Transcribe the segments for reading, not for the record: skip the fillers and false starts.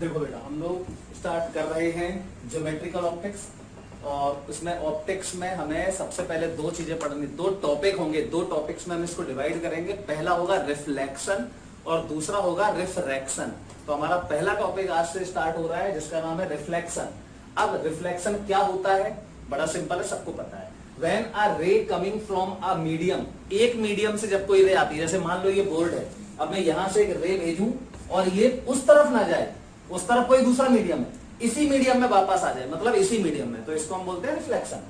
देखो बेटा, हम लोग स्टार्ट कर रहे हैं ज्योमेट्रिकल ऑप्टिक्स। और उसमें ऑप्टिक्स में हमें सबसे पहले दो चीजें पढ़नी, दो टॉपिक होंगे, दो टॉपिक्स में हम इसको डिवाइड करेंगे। पहला होगा रिफ्लेक्शन और दूसरा होगा रिफ्रैक्शन। तो हमारा पहला टॉपिक आज से स्टार्ट हो रहा है जिसका नाम है रिफ्लेक्शन। अब रिफ्लेक्शन क्या होता है, बड़ा सिंपल है, सबको पता है। When a ray coming from a medium, एक मीडियम से जब कोई रे आती है, जैसे मान लो ये बोर्ड है, अब मैं यहां से एक रे भेजूं और ये उस तरफ ना जाए, उस तरफ कोई दूसरा मीडियम है, इसी मीडियम में वापस आ जाए, मतलब इसी मीडियम में, तो इसको हम बोलते हैं रिफ्लेक्शन।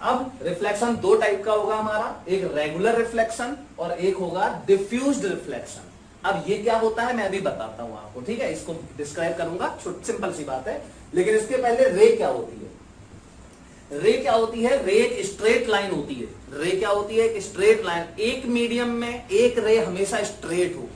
अब रिफ्लेक्शन दो टाइप का होगा हमारा, एक रेगुलर रिफ्लेक्शन और एक होगा डिफ्यूज्ड रिफ्लेक्शन। अब ये क्या होता है मैं अभी बताता हूं आपको, ठीक है, इसको डिस्क्राइब करूंगा, सिंपल सी बात है। लेकिन इसके पहले रे क्या होती है? रे क्या होती है? रे एक स्ट्रेट लाइन होती है। रे क्या होती है? एक स्ट्रेट लाइन। एक मीडियम में एक रे हमेशा स्ट्रेट हो,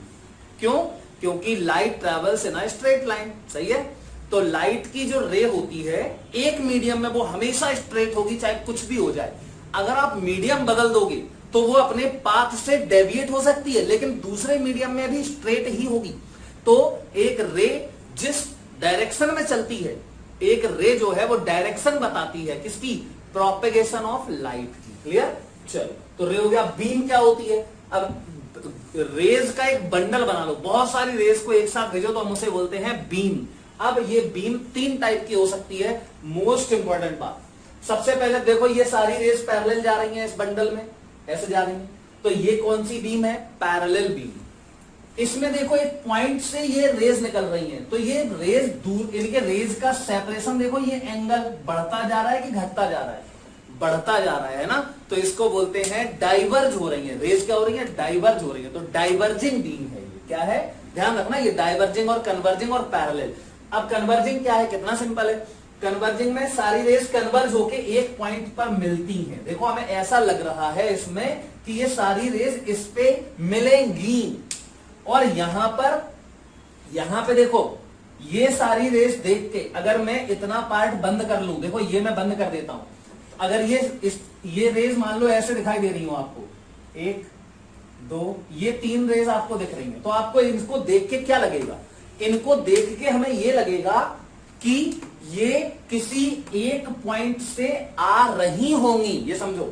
क्यों? क्योंकि light travels in a straight line, सही है। तो लाइट की जो रे होती है एक मीडियम में वो हमेशा स्ट्रेट होगी, चाहे कुछ भी हो जाए। अगर आप मीडियम बदल दोगे तो वो अपने पाथ से डेविएट हो सकती है, लेकिन दूसरे मीडियम में भी स्ट्रेट ही होगी। तो एक रे जिस डायरेक्शन में चलती है, एक रे जो है वो डायरेक्शन बताती है किसकी? प्रोपेगेशन ऑफ लाइट की। क्लियर? चलो, तो रे हो गया। बीम क्या होती है? अब रेज का एक बंडल बना लो, बहुत सारी रेज को एक साथ भेजो तो हम उसे बोलते हैं बीम। अब ये बीम तीन टाइप की हो सकती है। मोस्ट इंपॉर्टेंट बात, सबसे पहले देखो ये सारी रेज पैरेलल जा रही हैं, इस बंडल में ऐसे जा रही हैं, तो ये कौन सी बीम है? Parallel beam. इसमें देखो एक पॉइंट से ये रेज निकल रही हैं, तो ये रेज दूर, इनके रेज का सेपरेशन देखो, ये एंगल बढ़ता जा रहा है कि घटता जा रहा है? बढ़ता जा रहा है ना, तो इसको बोलते हैं डाइवर्ज हो रही है। रेज क्या हो रही है? डाइवर्ज हो रही है, तो डाइवर्जिंग बीम है ये। क्या है? ध्यान रखना, ये डाइवर्जिंग और कन्वर्जिंग और पैरेलल। अब कन्वर्जिंग क्या है? कितना सिंपल है। कन्वर्जिंग में सारी रेज कन्वर्ज होके एक पॉइंट पर मिलती हैं। देखो हमें ऐसा लग रहा है इसमें कि ये सारी रेज इस पे मिलेंगी, और यहां पे देखो ये सारी रेस देख के अगर मैं इतना पार्ट बंद कर लूं, देखो ये मैं बंद कर देता हूं, अगर ये रेस मान लो ऐसे दिखाई दे रही हो आपको, एक दो, ये तीन रेस आपको दिख रही हैं, तो आपको इनको देख के क्या लगेगा? इनको देख के हमें ये लगेगा कि ये किसी एक पॉइंट से आ रही होंगी, ये समझो।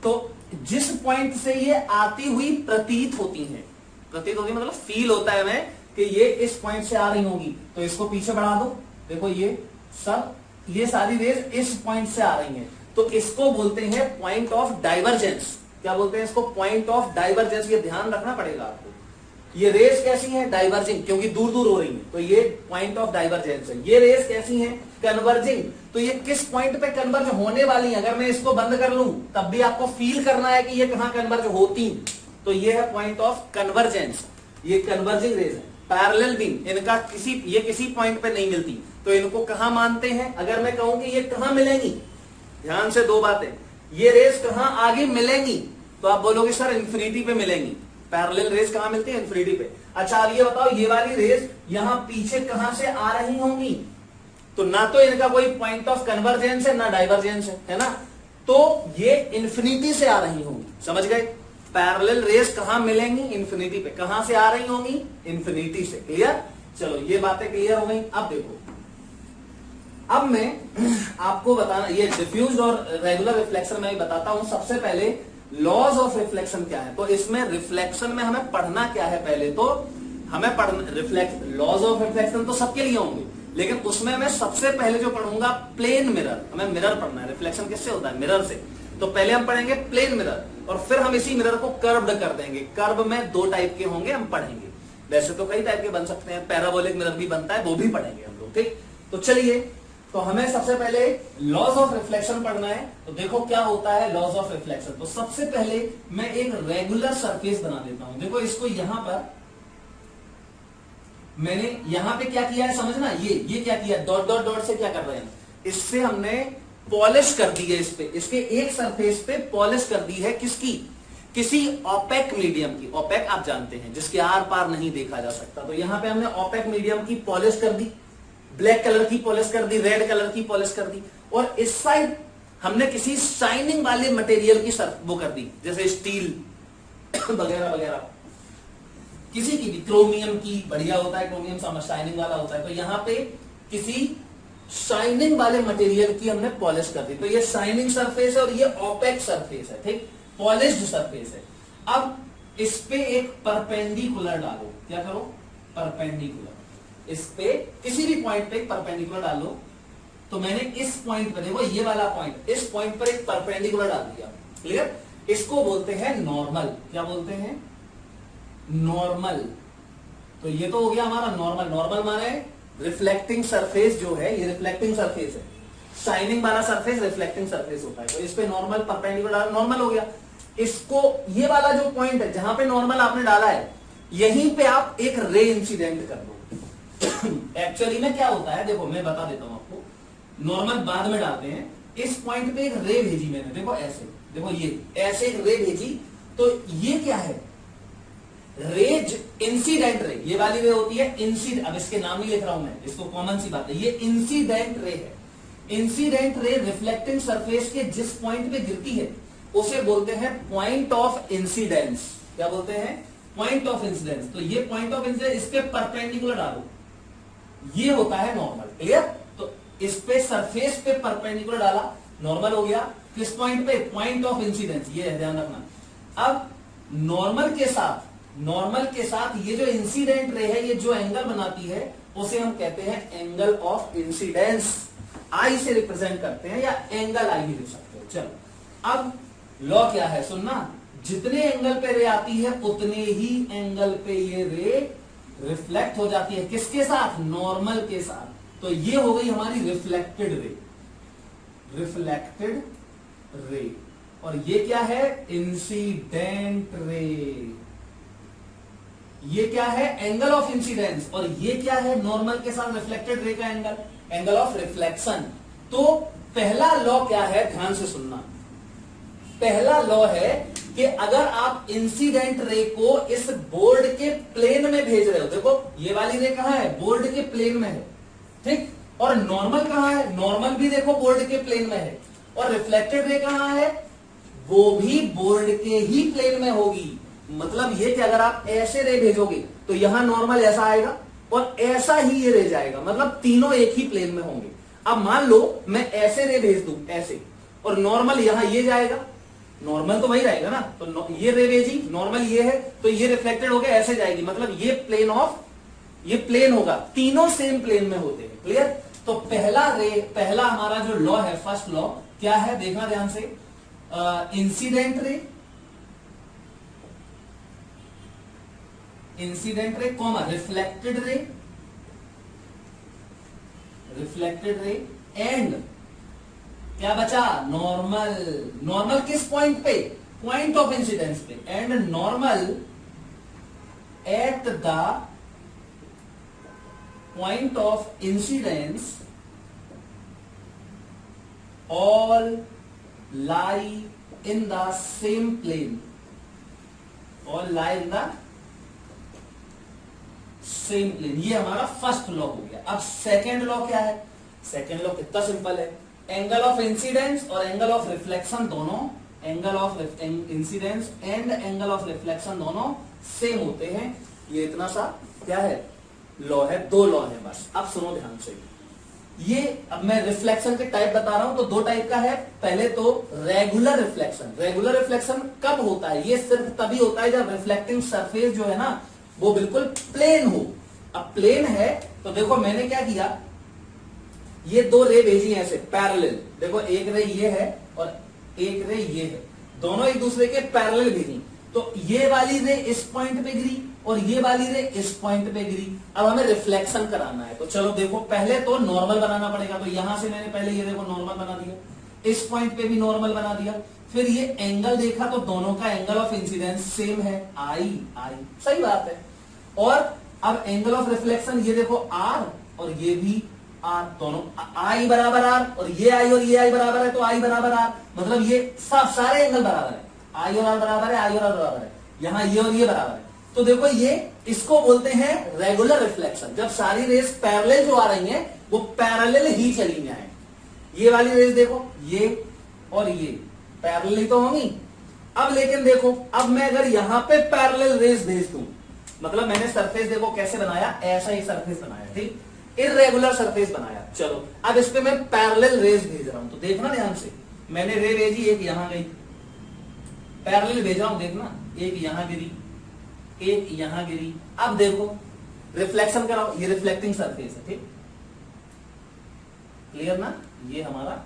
तो जिस पॉइंट से ये आती हुई प्रतीत होती हैं, प्रतीत होती मतलब फील होता है हमें कि ये इस पॉइंट से आ रही होगी, तो इसको पीछे बढ़ा दो, देखो ये सारी रेज इस पॉइंट से आ रही हैं, तो इसको बोलते हैं पॉइंट ऑफ डाइवर्जेंस। क्या बोलते हैं इसको? Point of divergence. ये ध्यान रखना पड़ेगा आपको। ये रेज कैसी है? डाइवर्जिंग, क्योंकि दूर दूर हो रही है, तो ये पॉइंट ऑफ डाइवर्जेंस है। ये रेज कैसी है? कन्वर्जिंग, तो ये किस पॉइंट पे कन्वर्ज होने वाली है? अगर मैं इसको बंद कर लूं तब भी आपको फील करना है कि ये कहां कन्वर्ज होती, तो ये है पॉइंट ऑफ कन्वर्जेंस। ये कन्वर्जिंग रेज है। पैरेलल बीम, इनका ये किसी पॉइंट पे नहीं मिलती, तो इनको कहां मानते हैं? अगर मैं कहूं कि ये कहां मिलेंगी, ध्यान से दो बातें, ये रेज कहां आगे मिलेंगी, तो आप बोलोगे सर इंफिनिटी पे मिलेंगी। पैरेलल रेज कहां मिलती है? इंफिनिटी पे। अच्छा अब ये बताओ, ये वाली रेज यहां पीछे कहां से आ रही होंगी? तो ना तो इनका कोई पॉइंट ऑफ कन्वर्जेंस है ना डाइवर्जेंस है ना, तो ये इंफिनिटी से आ रही होंगी। समझ गए? पैरेलल रेज कहां मिलेंगी? इंफिनिटी पे। कहां से आ रही होंगी? इंफिनिटी से। क्लियर? चलो ये बातें क्लियर हो गई। अब देखो, अब मैं आपको बताना, ये डिफ्यूज्ड और रेगुलर रिफ्लेक्शन में बताता हूं। सबसे पहले लॉज ऑफ रिफ्लेक्शन क्या है, तो इसमें रिफ्लेक्शन में हमें पढ़ना क्या है? पहले तो हमें पढ़ना लॉज ऑफ रिफ्लेक्शन तो सबके लिए होंगे, लेकिन उसमें मैं सबसे पहले जो पढ़ूंगा प्लेन मिरर। हमें मिरर पढ़ना है। रिफ्लेक्शन किससे होता है? मिरर से। तो पहले हम पढ़ेंगे प्लेन मिरर, और फिर हम इसी मिरर को कर्व्ड कर देंगे। कर्व में दो टाइप के होंगे, हम पढ़ेंगे। वैसे तो कई टाइप के बन सकते हैं, पैराबोलिक मिरर भी बनता है, वो भी पढ़ेंगे हम लोग। ठीक, तो चलिए, तो हमें सबसे पहले लॉज ऑफ रिफ्लेक्शन पढ़ना है। तो देखो क्या होता है लॉज ऑफ रिफ्लेक्शन। तो सबसे पहले मैं एक रेगुलर सरफेस बना देता हूं। देखो इसको यहां पर मैंने यहां पे क्या किया है समझना, ये क्या किया, डॉट डॉट डॉट से क्या कर रहे हैं, इससे हमने पॉलिश कर दी है, इस पे, इसके एक सरफेस पे पॉलिश कर दी है। किसकी? किसी ओपेक मीडियम की। ओपेक आप जानते हैं, जिसके आर पार नहीं देखा जा सकता। तो यहां पे हमने ओपेक मीडियम की पॉलिश कर दी, ब्लैक कलर की पॉलिश कर दी, रेड कलर की पॉलिश कर दी, और इस साइड हमने किसी शाइनिंग वाले मटेरियल की वो कर दी, जैसे स्टील वगैरह वगैरह। किसी की भी, क्रोमियम की बढ़िया होता है, क्रोमियम शाइनिंग वाला होता है, तो यहाँ पे किसी शाइनिंग वाले मटेरियल की हमने पॉलिश कर दी, तो ये शाइनिंग सरफेस है और ये ओपेक सरफेस है, ठीक, पॉलिश्ड सरफेस है। अब इस पे एक परपेंडिकुलर डालो, क्या करो, परपेंडिकुलर, इस पे किसी भी पॉइंट पे परपेंडिकुलर डालो। तो मैंने इस पॉइंट पे, देखो ये वाला पॉइंट, इस पॉइंट पर एक परपेंडिकुलर डाल दिया, क्लियर। इसको बोलते हैं नॉर्मल, क्या बोलते हैं, नॉर्मल। तो ये तो हो गया हमारा नॉर्मल। नॉर्मल माने रिफ्लेक्टिंग सरफेस जो है, ये रिफ्लेक्टिंग सरफेस है, शाइनिंग वाला सरफेस रिफ्लेक्टिंग सरफेस होता है, तो इस पे नॉर्मल परपेंडिकुलर नॉर्मल हो गया। इसको, ये वाला जो पॉइंट है जहां पे नॉर्मल आपने डाला है, यहीं पे आप एक रे इंसिडेंट कर दो। एक्चुअली में क्या होता है, देखो मैं बता देता हूं आपको, नॉर्मल बाद में डालते हैं, इस पॉइंट पे एक रे भेजी मैंने, देखो ऐसे, देखो ये ऐसे एक रे भेजी, तो ये क्या है, रेज इंसिडेंट रे, ये वाली रे होती है इंसिडेंट, अब इसके नाम ही लिख रहा हूं मैं, इसको कॉमन सी बात है, ये इंसिडेंट रे है। इंसिडेंट रे रिफ्लेक्टिंग सरफेस के जिस पॉइंट पे गिरती है उसे बोलते हैं पॉइंट ऑफ इंसिडेंस। क्या बोलते हैं, पॉइंट ऑफ इंसिडेंस। तो ये पॉइंट ऑफ इंसिडेंस, इस पे परपेंडिकुलर डालो, ये होता है नॉर्मल, क्लियर। तो इस पे सरफेस पे परपेंडिकुलर डाला, नॉर्मल हो गया। किस पॉइंट पे, पॉइंट ऑफ इंसिडेंस, ये है, ध्यान रखना। अब नॉर्मल के साथ ये जो इंसिडेंट रे है, ये जो एंगल बनाती है उसे हम कहते हैं एंगल ऑफ इंसिडेंस। आई से रिप्रेजेंट करते हैं, या एंगल आई भी लिख सकते हो। चलो, अब लॉ क्या है, सुनना, जितने एंगल पे रे आती है उतने ही एंगल पे ये रे रिफ्लेक्ट हो जाती है, किसके साथ, नॉर्मल के साथ। तो ये हो गई हमारी रिफ्लेक्टेड रे, रिफ्लेक्टेड रे। और ये क्या है, इंसिडेंट रे। ये क्या है, एंगल ऑफ इंसिडेंस, और ये क्या है, नॉर्मल के साथ रिफ्लेक्टेड रे का एंगल, एंगल ऑफ रिफ्लेक्शन। तो पहला लॉ क्या है, ध्यान से सुनना। पहला लॉ है कि अगर आप इंसिडेंट रे को इस बोर्ड के प्लेन में भेज रहे हो, देखो ये वाली रे कहां है, बोर्ड के प्लेन में है, ठीक, और नॉर्मल कहां है, नॉर्मल भी देखो बोर्ड के प्लेन में है, और रिफ्लेक्टेड रे कहां है, वो भी बोर्ड के ही प्लेन में होगी। मतलब ये कि अगर आप ऐसे रे भेजोगे तो यहां नॉर्मल ऐसा आएगा और ऐसा ही ये रे जाएगा, मतलब तीनों एक ही प्लेन में होंगे। अब मान लो मैं ऐसे रे भेज दूं, ऐसे, और नॉर्मल यहां ये जाएगा, नॉर्मल तो वही रहेगा ना, तो ये रे भेजी, नॉर्मल ये है, तो ये रिफ्लेक्टेड होकर ऐसे जाएगी, मतलब ये प्लेन ऑफ, ये प्लेन होगा, तीनों सेम प्लेन में होते हैं, क्लियर। तो पहला हमारा जो लॉ है, फर्स्ट लॉ क्या है, देखना ध्यान से, incident ray comma reflected ray and क्या बचा, नॉर्मल किस पॉइंट पे, पॉइंट ऑफ इंसिडेंस पे, and normal at the point of incidence all lie in the same plane, all lie in the same plane। ये हमारा फर्स्ट लॉ हो गया। अब सेकेंड लॉ क्या है, सेकेंड लॉ कितना सिंपल है, एंगल ऑफ इंसिडेंस और एंगल ऑफ रिफ्लेक्शन दोनों, angle of incidence and angle of reflection दोनों सेम होते हैं। ये इतना सा क्या है, लॉ है, दो लॉ है बस। अब सुनो ध्यान से, ये अब मैं रिफ्लेक्शन के टाइप बता रहा हूं, तो दो टाइप का है। पहले तो रेगुलर रिफ्लेक्शन। रेगुलर रिफ्लेक्शन कब होता है, ये सिर्फ तभी होता है जब रिफ्लेक्टिंग सरफेस जो है ना वो बिल्कुल प्लेन हो। अब प्लेन है तो देखो मैंने क्या किया, ये दो रे भेजी हैं ऐसे पैरेलल, देखो एक रे ये है और एक रे ये है, दोनों एक दूसरे के पैरेलल भेजी। तो ये वाली रे इस पॉइंट पे गिरी और ये वाली रे इस पॉइंट पे गिरी। अब हमें रिफ्लेक्शन कराना है, तो चलो देखो पहले तो नॉर्मल बनाना पड़ेगा। तो यहां से मैंने पहले ये देखो नॉर्मल बना दिया, इस पॉइंट पे भी नॉर्मल बना दिया, फिर ये एंगल देखा तो दोनों का एंगल ऑफ इंसिडेंस सेम है, आई आई, सही बात है। और अब एंगल ऑफ रिफ्लेक्शन ये देखो आर और ये भी आर, दोनों आई बराबर आर, और ये आई बराबर है तो आई बराबर आर, मतलब ये सब सारे एंगल बराबर है, आई और आर बराबर है, आई और आर बराबर है, यहाँ ये और ये बराबर है। तो देखो ये इसको बोलते हैं रेगुलर रिफ्लेक्शन, जब सारी रेस पैरेलल जो आ रही हैं वो पैरेलल ही चली जाए। ये वाली रेस देखो, ये और ये पैरेलल ही तो होंगी। अब लेकिन देखो, अब मैं अगर यहां पे पैरेलल रेस भेज दूं मतलब मैंने सरफेस देखो कैसे बनाया, ऐसा ही सरफेस बनाया, ठीक, इर्रेगुलर सरफेस बनाया। चलो अब इस पे मैं पैरेलल रेज भेज रहा हूं, तो देखना ध्यान से, मैंने रे भेजी, एक यहां गई, पैरेलल भेजा हूं, देखना, एक यहां गिरी, एक यहां गिरी। अब देखो रिफ्लेक्शन कराओ, ये रिफ्लेक्टिंग सरफेस है, ठीक, क्लियर ना, ये हमारा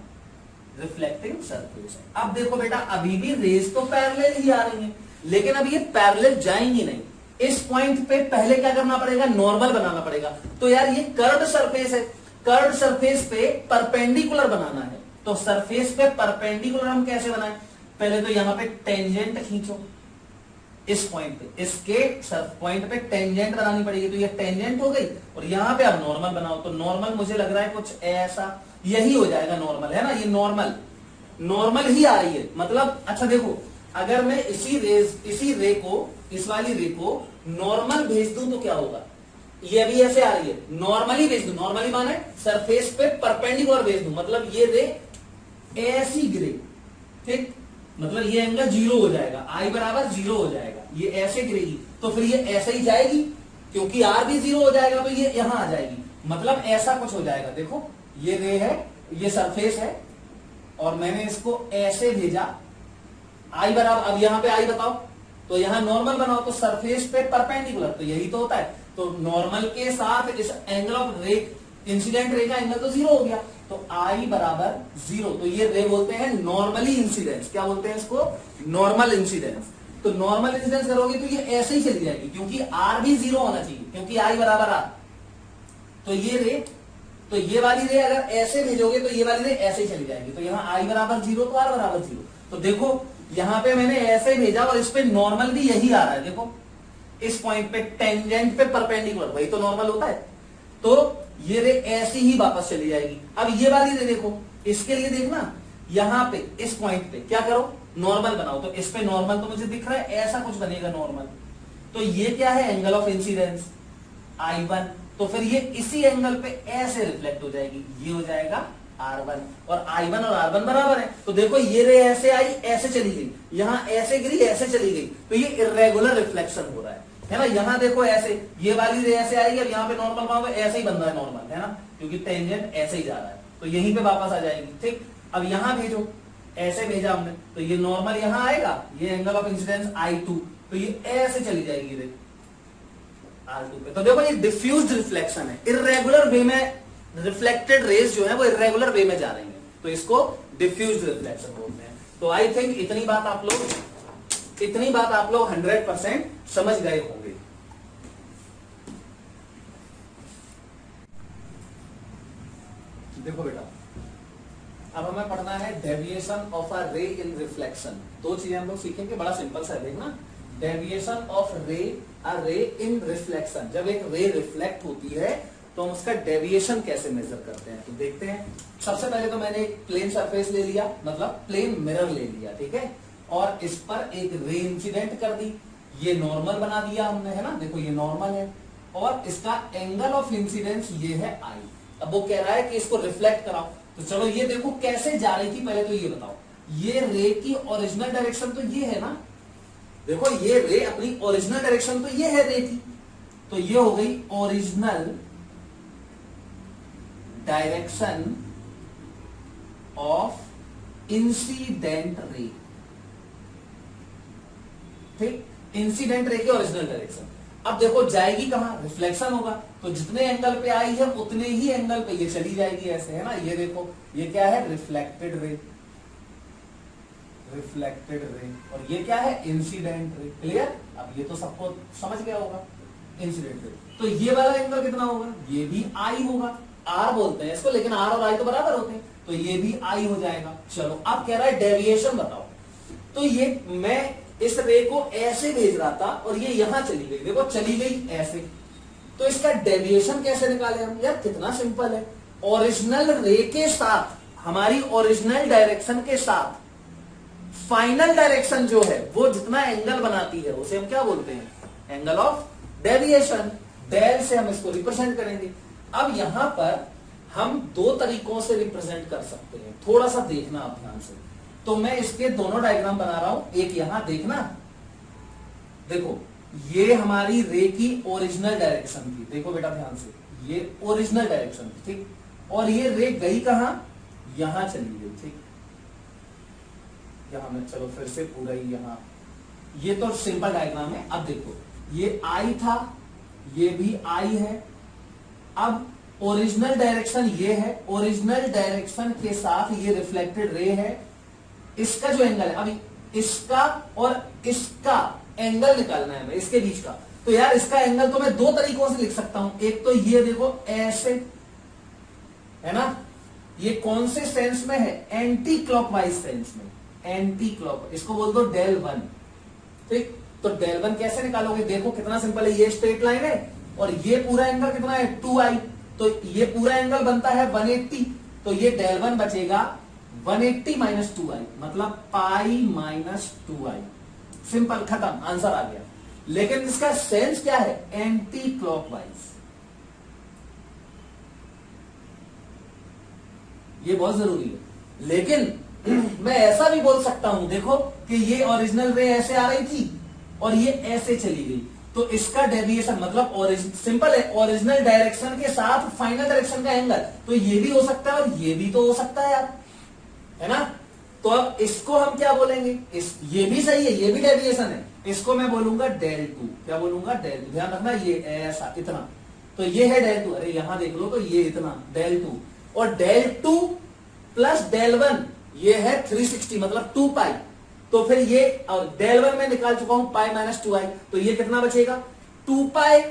रिफ्लेक्टिंग सरफेस है। अब देखो बेटा, अभी भी रेज तो पैरेलल ही आ रही है, लेकिन अब ये पैरेलल जाएंगी नहीं। इस पॉइंट पे पहले क्या करना पड़ेगा, नॉर्मल बनाना पड़ेगा। तो यार ये कर्व्ड सरफेस है, कर्व्ड सरफेस पे परपेंडिकुलर बनाना है, तो सरफेस पे परपेंडिकुलर हम कैसे बनाएं, पहले तो यहां पे टेंजेंट खींचो, इस पॉइंट पे, इसके पॉइंट पे टेंजेंट बनानी पड़ेगी, तो ये टेंजेंट हो गई, और यहां पे अब नॉर्मल बनाओ, तो नॉर्मल मुझे लग रहा है कुछ ऐसा, यही हो जाएगा नॉर्मल, है ना, ये नॉर्मल ही आ रही है, मतलब अच्छा देखो, अगर मैं इसी रे को, इस वाली रे को नॉर्मल भेज दूं तो क्या होगा, ये अभी ऐसे आ रही है, नॉर्मली भेज दूं, नॉर्मली माने सरफेस पे परपेंडिकुलर भेज दूं, मतलब ये रे ऐसी गिरे, ठीक, मतलब ये एंगल 0 हो जाएगा, आई बराबर 0 हो जाएगा, ये ऐसे गिरेगी, तो फिर ये ऐसे ही जाएगी, क्योंकि आर भी 0 हो जाएगा, तो ये यहां आ जाएगी, मतलब ऐसा कुछ हो जाएगा। देखो ये रे है, ये सरफेस है, और मैंने इसको ऐसे भेजा, आई बराबर, अब यहां पे आई बताओ, तो यहां नॉर्मल बनाओ, तो सरफेस पे परपेंडिकुलर, तो यही तो होता है, तो नॉर्मल के साथ इस एंगल ऑफ रे, इंसिडेंट रे का एंगल तो 0 हो गया, तो आई बराबर 0, तो ये रे बोलते हैं नॉर्मली इंसिडेंस, क्या बोलते हैं इसको, नॉर्मल इंसिडेंस। तो नॉर्मल इंसिडेंस करोगे तो ये ऐसे ही चली जाएगी, क्योंकि आर भी 0 होना चाहिए, क्योंकि आई बराबर आर, तो ये रे, तो ये वाली रे अगर ऐसे भेजोगे तो ये वाली रे ऐसे ही चली जाएगी, तो यहाँ आई बराबर 0 तो आर बराबर 0, तो देखो यहां पे मैंने ऐसे भेजा, और इस पे नॉर्मल भी यही आ रहा है, देखो इस पॉइंट पे टेंजेंट पे परपेंडिकुलर, वही तो नॉर्मल होता है, तो ये रे ऐसी ही वापस चली जाएगी। अब ये वाली रे देखो, इसके लिए देखना, यहां पे इस पॉइंट पे क्या करो, नॉर्मल बनाओ, तो इस पे नॉर्मल तो मुझे दिख रहा है, ऐसा कुछ बनेगा नॉर्मल, तो ये क्या है, एंगल ऑफ इंसिडेंस I1, तो फिर ये इसी एंगल पे ऐसे रिफ्लेक्ट हो जाएगी, ये हो जाएगा R1, और I1 और R1 बराबर है, तो देखो ये रे ऐसे आई, ऐसे चली गई, यहां ऐसे गिरी, ऐसे चली गई, तो ये इर्रेगुलर रिफ्लेक्शन हो रहा है ना, यहां देखो ऐसे, ये वाली रे ऐसे आएगी, अब यहां पे नॉर्मल बनाओगे, ऐसे ही बन रहा है नॉर्मल, है ना, क्योंकि टेंजेंट ऐसे ही जा रहा है, तो यहीं पे वापस आ जाएगी, ठीक। अब यहां भेजो, ऐसे भेजा हमने, तो ये नॉर्मल यहां आएगा, ये एंगल ऑफ इंसिडेंस I2, तो ये ऐसे चली जाएगी रे R2 पे, तो देखो ये डिफ्यूज्ड रिफ्लेक्शन है, इर्रेगुलर वे में रिफ्लेक्टेड रेज जो है वो इर्रेगुलर वे में जा रही है, तो इसको डिफ्यूज्ड रिफ्लेक्शन बोलते हैं। तो आई थिंक इतनी बात आप लोग 100% समझ गए होंगे। देखो बेटा, अब हमें पढ़ना है डेविएशन ऑफ अ रे इन रिफ्लेक्शन। दो चीजें हम लोग सीखेंगे, बड़ा सिंपल सा है, देखना, डेविएशन ऑफ रे, अ रे इन रिफ्लेक्शन, जब एक रे रिफ्लेक्ट होती है तो हम उसका डेविएशन कैसे मेजर करते हैं, तो देखते हैं। सबसे पहले तो मैंने एक प्लेन सरफेस ले लिया, मतलब प्लेन मिरर ले लिया, ठीक है, और इस पर एक रे इंसिडेंट कर दी, ये नॉर्मल बना दिया हमने, है ना, देखो ये नॉर्मल है, और इसका एंगल ऑफ इंसिडेंस ये है आई। अब वो कह रहा है कि इसको रिफ्लेक्ट कराओ, तो चलो ये देखो कैसे जा रही थी, पहले तो ये बताओ, ये रे की ओरिजिनल डायरेक्शन तो ये है ना, देखो ये रे अपनी ओरिजिनल डायरेक्शन तो ये है रे की, तो ये हो गई original direction of incident ray, ठीक, इंसिडेंट रे की ओरिजिनल डायरेक्शन। अब देखो जाएगी कहां, रिफ्लेक्शन होगा, तो जितने एंगल पे आई है उतने ही एंगल पे ये चली जाएगी, ऐसे, है ना, ये देखो ये क्या है, रिफ्लेक्टेड रे, रिफ्लेक्टेड रे, और ये क्या है, इंसिडेंट रे, क्लियर। अब ये तो सबको समझ गया होगा, इंसिडेंट रे, तो ये वाला एंगल कितना होगा, ये भी आई होगा, आर बोलते हैं इसको, लेकिन आर और आई तो बराबर होते हैं, तो ये भी आई हो जाएगा। चलो अब कह रहा है डेविएशन बताओ, तो ये मैं इस रे को ऐसे भेज रहा था और ये यहां चली गई, देखो चली गई ऐसे, तो इसका डेविएशन कैसे निकाले हम, यार कितना सिंपल है, ओरिजिनल रे के साथ, हमारी ओरिजिनल डायरेक्शन के साथ फाइनल डायरेक्शन जो है वो जितना एंगल बनाती है उसे हम क्या बोलते हैं, एंगल ऑफ डेविएशन, डेल से हम इसको रिप्रेजेंट करेंगे। अब यहां पर हम दो तरीकों से रिप्रेजेंट कर सकते हैं, थोड़ा सा देखना आप ध्यान से, तो मैं इसके दोनों डायग्राम बना रहा हूं, एक यहां देखना, देखो ये हमारी रे की ओरिजिनल डायरेक्शन थी, देखो बेटा ध्यान से, ये ओरिजिनल डायरेक्शन थी, ठीक। और ये रे गई कहां, यहां चली गई, ठीक। यहां में चलो फिर से पूरा ही यहां, ये तो सिंपल डायग्राम है। अब देखो ये आई था, ये भी आई है। अब ओरिजिनल डायरेक्शन ये है, ओरिजिनल डायरेक्शन के साथ ये रिफ्लेक्टेड रे है। इसका जो एंगल है, अभी इसका और इसका एंगल निकालना है हमें, इसके बीच का। तो यार इसका एंगल तो मैं दो तरीकों से लिख सकता हूं। एक तो ये देखो ऐसे, है ना, ये कौन से सेंस में है, एंटी क्लॉकवाइज सेंस में, एंटी क्लॉक, इसको बोल दो डेल वन, ठीक। तो डेल वन कैसे निकालोगे, देखो कितना सिंपल है, ये स्ट्रेट लाइन है और ये पूरा एंगल कितना है 2i, तो ये पूरा एंगल बनता है 180, तो ये डेल वन बचेगा 180 माइनस 2i, मतलब पाई माइनस 2i। सिंपल, खत्म, आंसर आ गया। लेकिन इसका सेंस क्या है, एंटी क्लॉकवाइज, ये बहुत जरूरी है। लेकिन मैं ऐसा भी बोल सकता हूं, देखो कि ये ओरिजिनल रे ऐसे आ रही थी और ये ऐसे चली गई, तो इसका डेविएशन मतलब सिंपल है, ओरिजिनल डायरेक्शन के साथ फाइनल डायरेक्शन का एंगल, तो ये भी हो सकता है और ये भी तो हो सकता है यार, है ना। तो अब इसको हम क्या बोलेंगे, ये भी सही है, ये भी डेविएशन है, इसको मैं बोलूंगा डेल टू। क्या बोलूंगा, डेल टू। ध्यान रखना, ये ऐसा इतना, तो ये है डेल टू, अरे यहां देख लो, तो ये इतना डेल टू, और del two plus del one ये है 360, मतलब 2 पाई। तो फिर ये, और डेल वन में निकाल चुका हूं पाई माइनस 2i, तो ये कितना बचेगा 2 पाई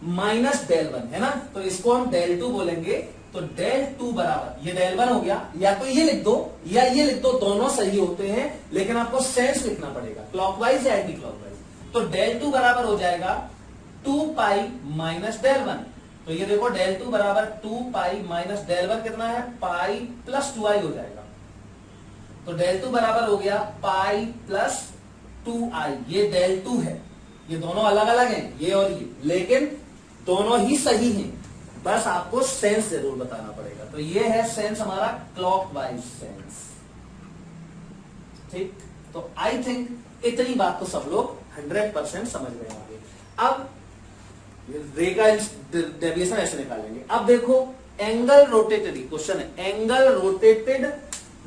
माइनस डेल वन, है ना। तो इसको हम डेल टू बोलेंगे। तो डेल टू बराबर, ये डेल वन हो गया, या तो ये लिख दो या ये लिख दो, दोनों सही होते हैं, लेकिन आपको सेंस लिखना पड़ेगा, क्लॉकवाइज या एंटी क्लॉकवाइज। तो डेल टू बराबर हो जाएगा 2 पाई माइनस डेल वन। तो ये देखो डेल टू बराबर 2 पाई माइनस डेल वन कितना है, पाई प्लस 2i हो जाएगा। तो डेल टू बराबर हो गया पाई प्लस 2i, ये डेल टू है, ये दोनों अलग अलग हैं, ये और ये, लेकिन दोनों ही सही हैं, बस आपको सेंस जरूर बताना पड़ेगा। तो ये है सेंस हमारा, क्लॉकवाइज सेंस, ठीक। तो आई थिंक इतनी बात तो सब लोग 100% समझ गए होंगे। अब रे का डेविएशन ऐसे निकालेंगे। अब देखो एंगल रोटेटेड, क्वेश्चन है angle rotated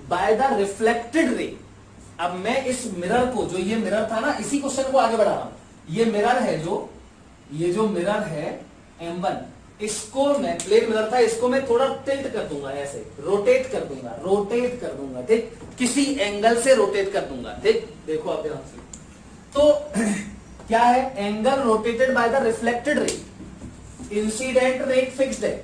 by the reflected ray. अब मैं इस मिरर को, जो ये मिरर था ना, इसी क्वेश्चन को आगे बढ़ा रहा हूं। ये मिरर है, जो ये जो मिरर है M1, इसको मैं, प्लेन मिरर था, इसको मैं थोड़ा टिल्ट कर दूंगा, ऐसे रोटेट कर दूंगा, रोटेट कर दूंगा, ठीक, किसी एंगल से रोटेट कर दूंगा, ठीक। देखो आप ध्यान से, तो क्या है, angle rotated by the reflected ray, incident ray fixed है,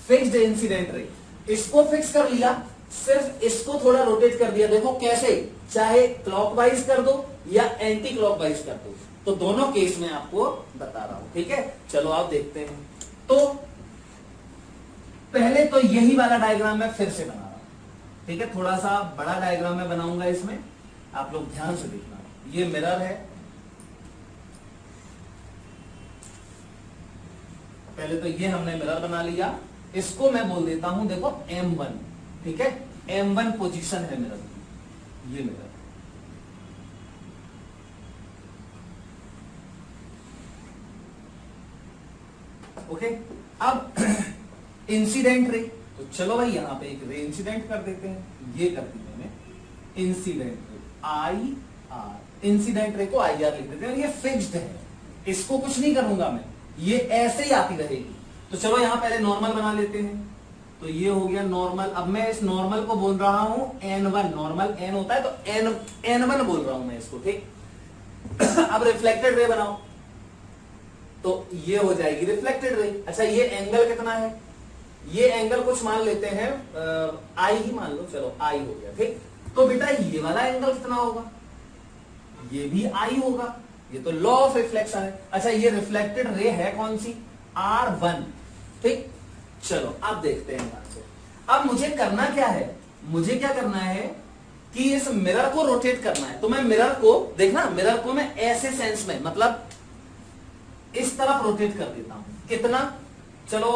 फिक्स्ड इंसिडेंट रे, इसको फिक्स कर लिया, सिर्फ इसको थोड़ा रोटेट कर दिया। देखो कैसे, चाहे क्लॉकवाइज कर दो या एंटी क्लॉकवाइज कर दो, तो दोनों केस में आपको बता रहा हूं, ठीक है। चलो आप देखते हैं। तो पहले तो यही वाला डायग्राम मैं फिर से बना रहा हूं, ठीक है, थोड़ा सा बड़ा डायग्राम मैं बनाऊंगा, इसमें आप लोग ध्यान से देखना। ये मिरर है, पहले तो ये हमने मिरर बना लिया, इसको मैं बोल देता हूं, देखो M1, ठीक है, M1 पोजीशन है मिरर की, ये मिरर, ओके। अब इंसिडेंट रे, तो चलो भाई यहां पे एक रे इंसिडेंट कर देते हैं, ये कर दी मैंने incident ray, IR, incident ray को IR लिख देते हैं, ये फिक्स्ड है, इसको कुछ नहीं करूंगा मैं, ये ऐसे ही आती रहेगी। तो चलो यहां पहले नॉर्मल बना लेते हैं, तो ये हो गया नॉर्मल। अब मैं इस नॉर्मल को बोल रहा हूं N1, नॉर्मल N होता है, तो N1 बोल रहा हूं मैं इसको, ठीक। अब रिफ्लेक्टेड रे बनाओ, तो ये हो जाएगी रिफ्लेक्टेड रे। अच्छा, ये एंगल कितना है, ये एंगल कुछ मान लेते हैं, I ही मान लो, चलो I हो गया, ठीक। तो बेटा ये वाला एंगल कितना होगा, ये भी I होगा, ये तो लॉ ऑफ रिफ्लेक्शन है। अच्छा, ये रिफ्लेक्टेड रे है कौन सी, R1, ठीक। चलो अब देखते हैं यहां से। अब मुझे करना क्या है, मुझे क्या करना है कि इस मिरर को रोटेट करना है। तो मैं मिरर को, देखना, मिरर को मैं ऐसे सेंस में, मतलब इस तरफ रोटेट कर देता हूं, कितना, चलो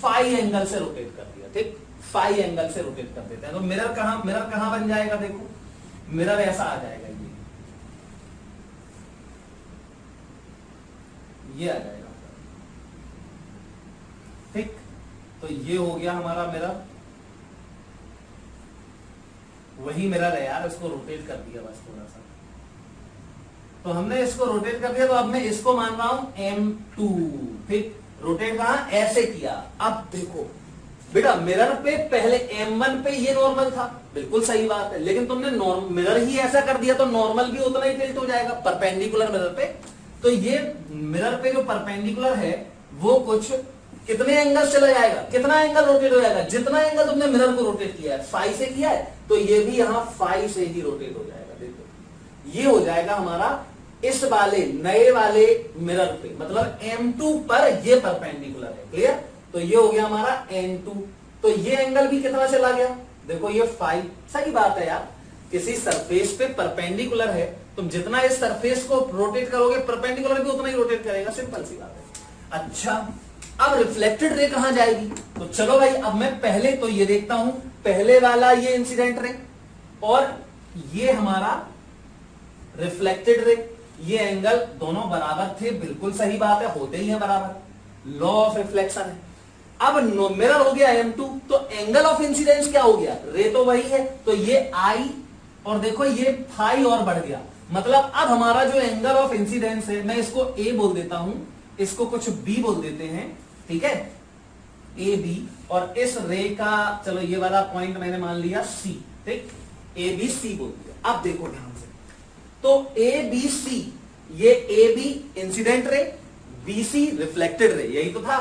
फाई एंगल से रोटेट कर दिया, ठीक, फाई एंगल से रोटेट कर देते हैं। तो मिरर कहां बन जाएगा, देखो मिरर ऐसा आ जाएगा, ये आ जाएगा। ठीक, तो ये हो गया हमारा मिरर, वही मिरर है यार, इसको रोटेट कर दिया बस थोड़ा सा। तो हमने इसको रोटेट कर दिया, तो अब मैं इसको मान रहा हूं M2। ठीक, रोटेट कहां, ऐसे किया। अब देखो बेटा, मिरर पे पहले M1 पे ये नॉर्मल था, बिल्कुल सही बात है, लेकिन तुमने मिरर ही ऐसा कर दिया तो नॉर्मल भी उतना ही टिल्ट हो जाएगा परपेंडिकुलर मिरर पे। तो ये मिरर पे जो परपेंडिकुलर है वो कुछ कितने एंगल चला जाएगा, कितना एंगल रोटेट हो जाएगा, जितना एंगल तुमने मिरर को रोटेट किया है, फाई से किया है, तो ये भी यहां फाई से ही रोटेट हो जाएगा। देखो ये हो जाएगा हमारा इस वाले नए वाले मिरर पे, मतलब M2 पर ये परपेंडिकुलर है। क्लियर, तो ये हो गया हमारा N2। तो ये एंगल भी कितना चला गया, देखो ये 5। सही बात है यार, किसी सरफेस पे परपेंडिकुलर है, तुम जितना इस सरफेस को रोटेट करोगे परपेंडिकुलर भी उतना ही रोटेट करेगा, सिंपल सी बात है। अच्छा, अब रिफ्लेक्टेड रे कहां जाएगी, तो चलो भाई अब मैं पहले तो ये देखता हूं, पहले वाला ये इंसिडेंट रे और ये हमारा रिफ्लेक्टेड रे, ये एंगल दोनों बराबर थे, बिल्कुल सही बात है, होते ही है बराबर, लॉ ऑफ रिफ्लेक्शन है। अब मिरर हो गया M2, तो एंगल ऑफ इंसिडेंस क्या हो गया, रे तो वही है, तो ये I और देखो ये फाई और बढ़ गया, मतलब अब हमारा जो एंगल ऑफ इंसिडेंस है, मैं इसको A बोल देता हूं, इसको कुछ B बोल देते हैं, ठीक है, AB, और इस रे का चलो ये वाला पॉइंट मैंने मान लिया C, ठीक, ABC बोल दिया। अब देखो ध्यान से, तो ABC, ये AB incident ray, BC reflected ray, यही तो था।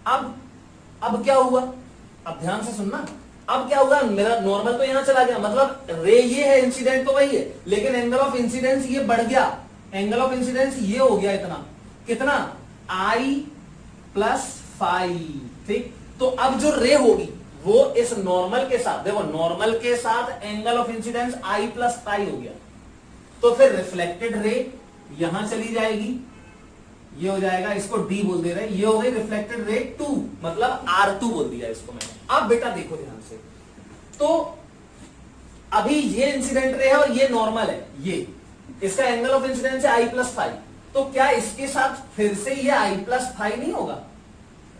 अब क्या हुआ, अब ध्यान से सुनना, अब क्या हुआ, मेरा नॉर्मल तो यहां चला गया, मतलब रे ये है, इंसिडेंट तो वही है, लेकिन एंगल ऑफ इंसिडेंस ये बढ़ गया, एंगल ऑफ इंसिडेंस ये हो गया इतना, कितना, I प्लस फाई। ठीक, तो अब जो रे होगी वो इस नॉर्मल के साथ, देखो नॉर्मल के साथ angle of incidence I plus phi हो गया, तो फिर रिफ्लेक्टेड रे यहां चली जाएगी, ये हो जाएगा, इसको D बोल दे रहे, ये हो गई रिफ्लेक्टेड रे 2, मतलब R2 बोल दिया इसको मैंने। अब बेटा देखो ध्यान से, तो अभी ये इंसिडेंट रे है और ये नॉर्मल है, ये इसका एंगल ऑफ इंसिडेंस है I प्लस फाई, तो क्या इसके साथ फिर से ये I प्लस फाई नहीं होगा,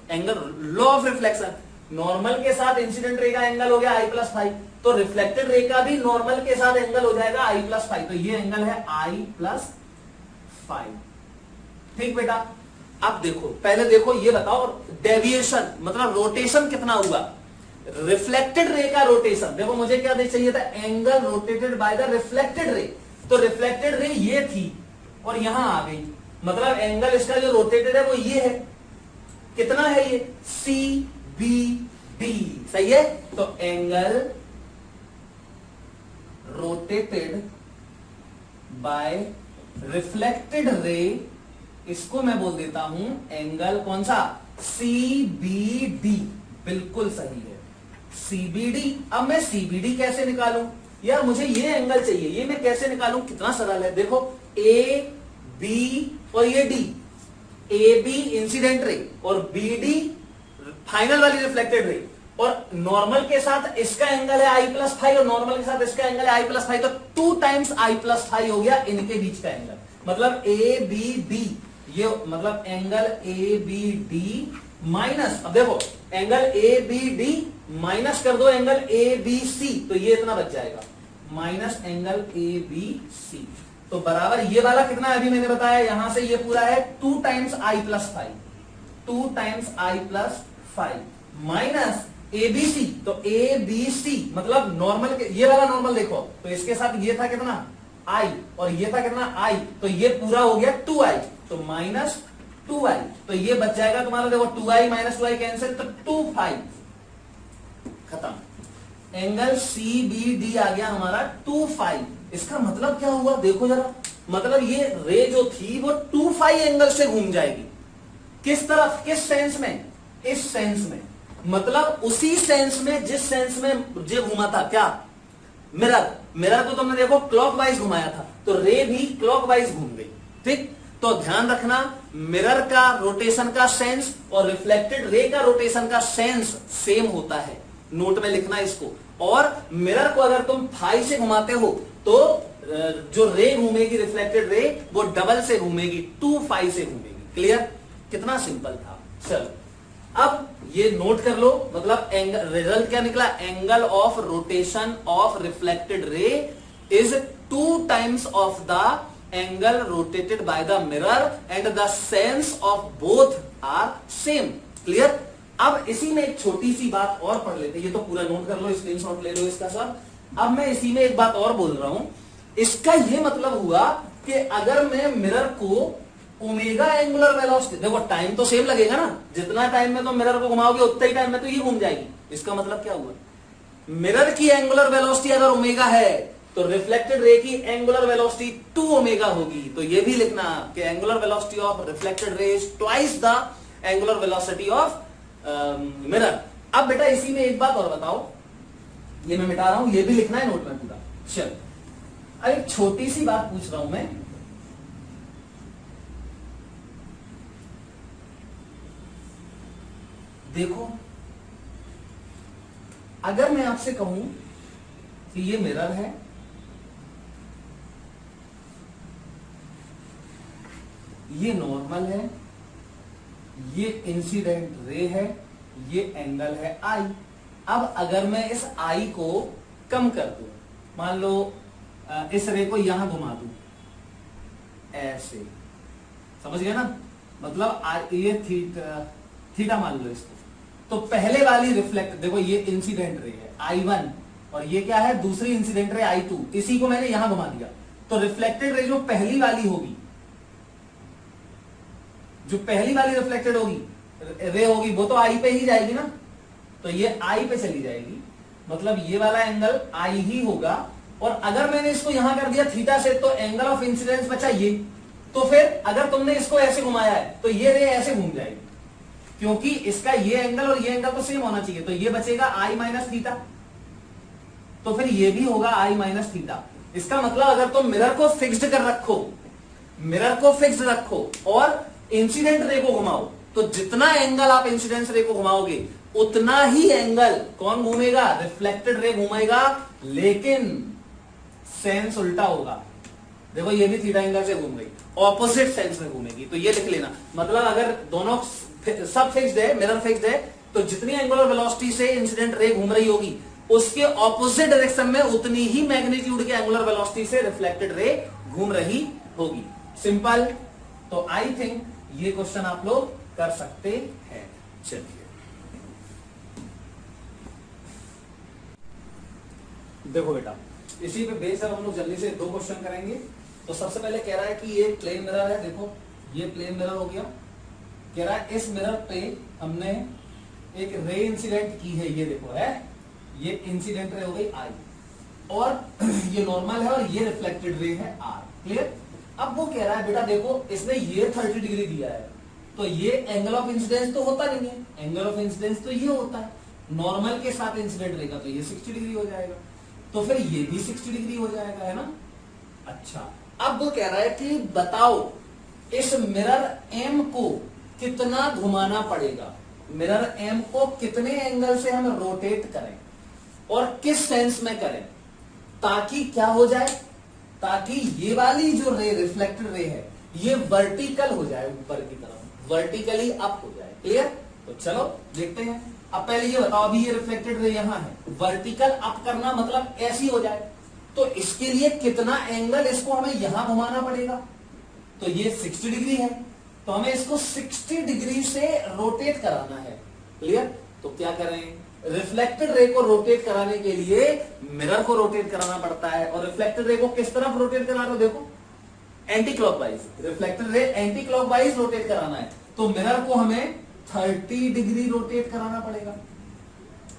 angle, law of reflection, normal के साथ इंसिडेंट रे का एंगल हो गया I प्लस फाई, तो रिफ्लेक्टेड रे का भी नॉर्मल के साथ एंगल हो जाएगा I प्लस फाई, तो ये एंगल है I प्लस फाई। ठीक बेटा, अब देखो, पहले देखो ये बताओ डेविएशन, मतलब रोटेशन कितना हुआ, रिफ्लेक्टेड रे का रोटेशन, देखो मुझे क्या चाहिए था, angle rotated by the reflected ray, तो रिफ्लेक्टेड रे ये थी और यहां आ गई, मतलब एंगल इसका जो रोटेटेड है वो ये है, कितना है ये, CBD, सही है, तो angle rotated bye reflected ray, इसको मैं बोल देता हूं एंगल कौन सा, CBD, बिल्कुल सही है, CBD। अब मैं CBD कैसे निकालूं, यार मुझे ये एंगल चाहिए, ये मैं कैसे निकालूं, कितना सरल है, देखो AB और ये D, AB इंसिडेंट रे और BD फाइनल वाली रिफ्लेक्टेड रे, और नॉर्मल के साथ इसका एंगल है I प्लस फाई और नॉर्मल के साथ इसका एंगल है I प्लस फाई, तो 2 टाइम्स I प्लस फाई हो गया इनके बीच का एंगल, मतलब ABD, ये मतलब एंगल ABD माइनस, अब देखो एंगल ABD माइनस कर दो एंगल ABC, तो ये इतना बच जाएगा, माइनस एंगल ABC, तो बराबर ये वाला कितना है, अभी मैंने बताया यहां से ये पूरा है 2 times I plus five, 2 times I plus five minus ABC, तो ABC मतलब नॉर्मल के, ये वाला नॉर्मल देखो, तो इसके साथ ये था कितना I और ये था कितना I, तो ये पूरा हो गया 2I, तो माइनस 2I, तो ये बच जाएगा तुम्हारा, देखो 2I माइनस 2I कैंसिल, तो 2 खत्म, एंगल CBD आ गया हमारा 2 इसका मतलब क्या हुआ, देखो जरा, मतलब ये रे जो थी वो 2 एंगल से घूम जाएगी, किस तरफ, किस सेंस में, इस सेंस में, मतलब उसी सेंस में जिस सेंस में जे घूमा था, क्या, मिरर तो तुमने देखो क्लॉकवाइज घुमाया था, तो रे भी क्लॉकवाइज घूम गई। ठीक, तो ध्यान रखना, मिरर का रोटेशन का सेंस और रिफ्लेक्टेड रे का रोटेशन का सेंस सेम होता है, नोट में लिखना इसको, और मिरर को अगर तुम फाई से घुमाते हो तो जो रे घूमेगी रिफ्लेक्टेड रे वो डबल से घूमेगी, 2 से घूमेगी, क्लियर? कितना सिंपल था। चलो अब ये नोट कर लो, मतलब रिजल्ट क्या निकला, angle of rotation of reflected ray is 2 times of the angle rotated by the mirror and the sense of both are same. Clear? अब इसी में एक छोटी सी बात और पढ़ लेते हैं, ये तो पूरा नोट कर लो, स्क्रीनशॉट ले लो इसका सब। अब मैं इसी में एक बात और बोल रहा हूं, इसका ये मतलब हुआ कि अगर मैं मिरर को ओमेगा एंगुलर वेलोसिटी, देखो टाइम तो सेम लगेगा ना, जितना टाइम में तो मिरर को घुमाओगे उतना ही टाइम में तो ये घूम जाएगी। इसका मतलब क्या हुआ, मिरर की एंगुलर वेलोसिटी अगर ओमेगा है तो रिफ्लेक्टेड रे की एंगुलर वेलोसिटी 2 ओमेगा होगी। तो ये भी लिखना कि angular velocity of reflected ray is twice the angular velocity of mirror. अब बेटा इसी में एक बात और बताओ, ये मैं मिटा रहा हूं, ये भी लिखना है नोट में पूरा। चल अब एक छोटी सी बात पूछ रहा हूं मैं, देखो अगर मैं आपसे कहूं कि ये मिरर है, ये नॉर्मल है, ये इंसिडेंट रे है, ये एंगल है आई। अब अगर मैं इस आई को कम कर दूं, मान लो इस रे को यहां घुमा दूं ऐसे, समझ गए ना, मतलब ये थीटा मान लो इसको, तो पहले वाली रिफ्लेक्ट, देखो ये इंसिडेंट रे है I1 और ये क्या है दूसरी इंसिडेंट रे I2, इसी को मैंने यहां घुमा दिया, तो रिफ्लेक्टेड रे जो पहली वाली होगी, जो पहली वाली रिफ्लेक्टेड होगी रे होगी वो तो आई पे ही जाएगी ना, तो ये आई पे चली जाएगी, मतलब ये वाला एंगल आई ही होगा। और अगर मैंने इसको यहां कर दिया थीटा से, तो एंगल ऑफ इंसिडेंस बचा ये, तो फिर अगर तुमने इसको ऐसे घुमाया है तो ये रे ऐसे घूम जाएगी, क्योंकि इसका ये एंगल और ये एंगल तो सेम होना चाहिए, तो ये बचेगा आई माइनस थीटा, तो फिर ये भी होगा आई माइनस थीटा। इसका मतलब अगर तुम मिरर को फिक्स्ड कर रखो, मिरर को फिक्स्ड रखो और इंसिडेंट रे को घुमाओ, तो जितना एंगल आप इंसिडेंट रे को घुमाओगे उतना ही एंगल कौन घूमेगा, रिफ्लेक्टेड रे घूमेगा, लेकिन सेंस उल्टा होगा। देखो ये भी थीटा एंगल से घूम गई, ऑपोजिट सेंस में घूमेगी, तो ये लिख लेना। मतलब अगर दोनों सब फिक्स्ड है, मिरर फिक्स्ड है, तो जितनी एंगुलर वेलोसिटी से इंसिडेंट रे घूम रही होगी उसके ऑपोजिट डायरेक्शन में उतनी ही मैग्नीट्यूड के एंगुलर वेलोसिटी से रिफ्लेक्टेड रे घूम रही होगी। सिंपल। तो आई थिंक ये क्वेश्चन आप लोग कर सकते हैं। चलिए देखो बेटा, इसी पे बेस हम लोग जल्दी से 2 क्वेश्चन करेंगे। तो सबसे पहले कह रहा है कि ये प्लेन मिरर है, देखो ये प्लेन मिरर हो गया, कह रहा है इस मिरर पे हमने एक रे इंसिडेंट की है, ये देखो है, ये इंसिडेंट रे हो गई आई, और ये नॉर्मल है और ये रिफ्लेक्टेड रे है आर। क्लियर? अब वो कह रहा है बेटा देखो इसने ये 30 डिग्री दिया है, तो ये एंगल ऑफ इंसिडेंस तो होता नहीं है, एंगल ऑफ इंसिडेंस तो ये होता है नॉर्मल के साथ इंसिडेंट रे का, तो ये 60 डिग्री हो जाएगा, तो फिर ये भी 60 डिग्री हो जाएगा, है ना। अच्छा, अब वो कह रहा है कि बताओ इस मिरर एम को कितना घुमाना पड़ेगा, मिरर एम को कितने एंगल से हम रोटेट करें और किस सेंस में करें, ताकि क्या हो जाए, ताकि ये वाली जो रे रिफ्लेक्टेड रे है ये वर्टिकल हो जाए, ऊपर की तरफ वर्टिकली अप हो जाए। क्लियर? तो चलो देखते हैं। अब पहले ये बताओ, अभी ये रिफ्लेक्टेड रे यहां है, वर्टिकल अप करना मतलब ऐसी हो जाए, तो इसके लिए कितना एंगल इसको हमें यहां घुमाना पड़ेगा, तो ये 60 डिग्री है, तो हमें इसको 60 डिग्री से रोटेट कराना है। क्लियर? तो क्या करें, रिफ्लेक्टेड रे को रोटेट कराने के लिए मिरर को रोटेट कराना पड़ता है, और रिफ्लेक्टेड रे को किस तरफ रोटेट करा रहे हो, देखो anti clockwise, reflected ray anti clockwise rotate कराना है, तो मिरर को हमें 30 डिग्री रोटेट कराना पड़ेगा,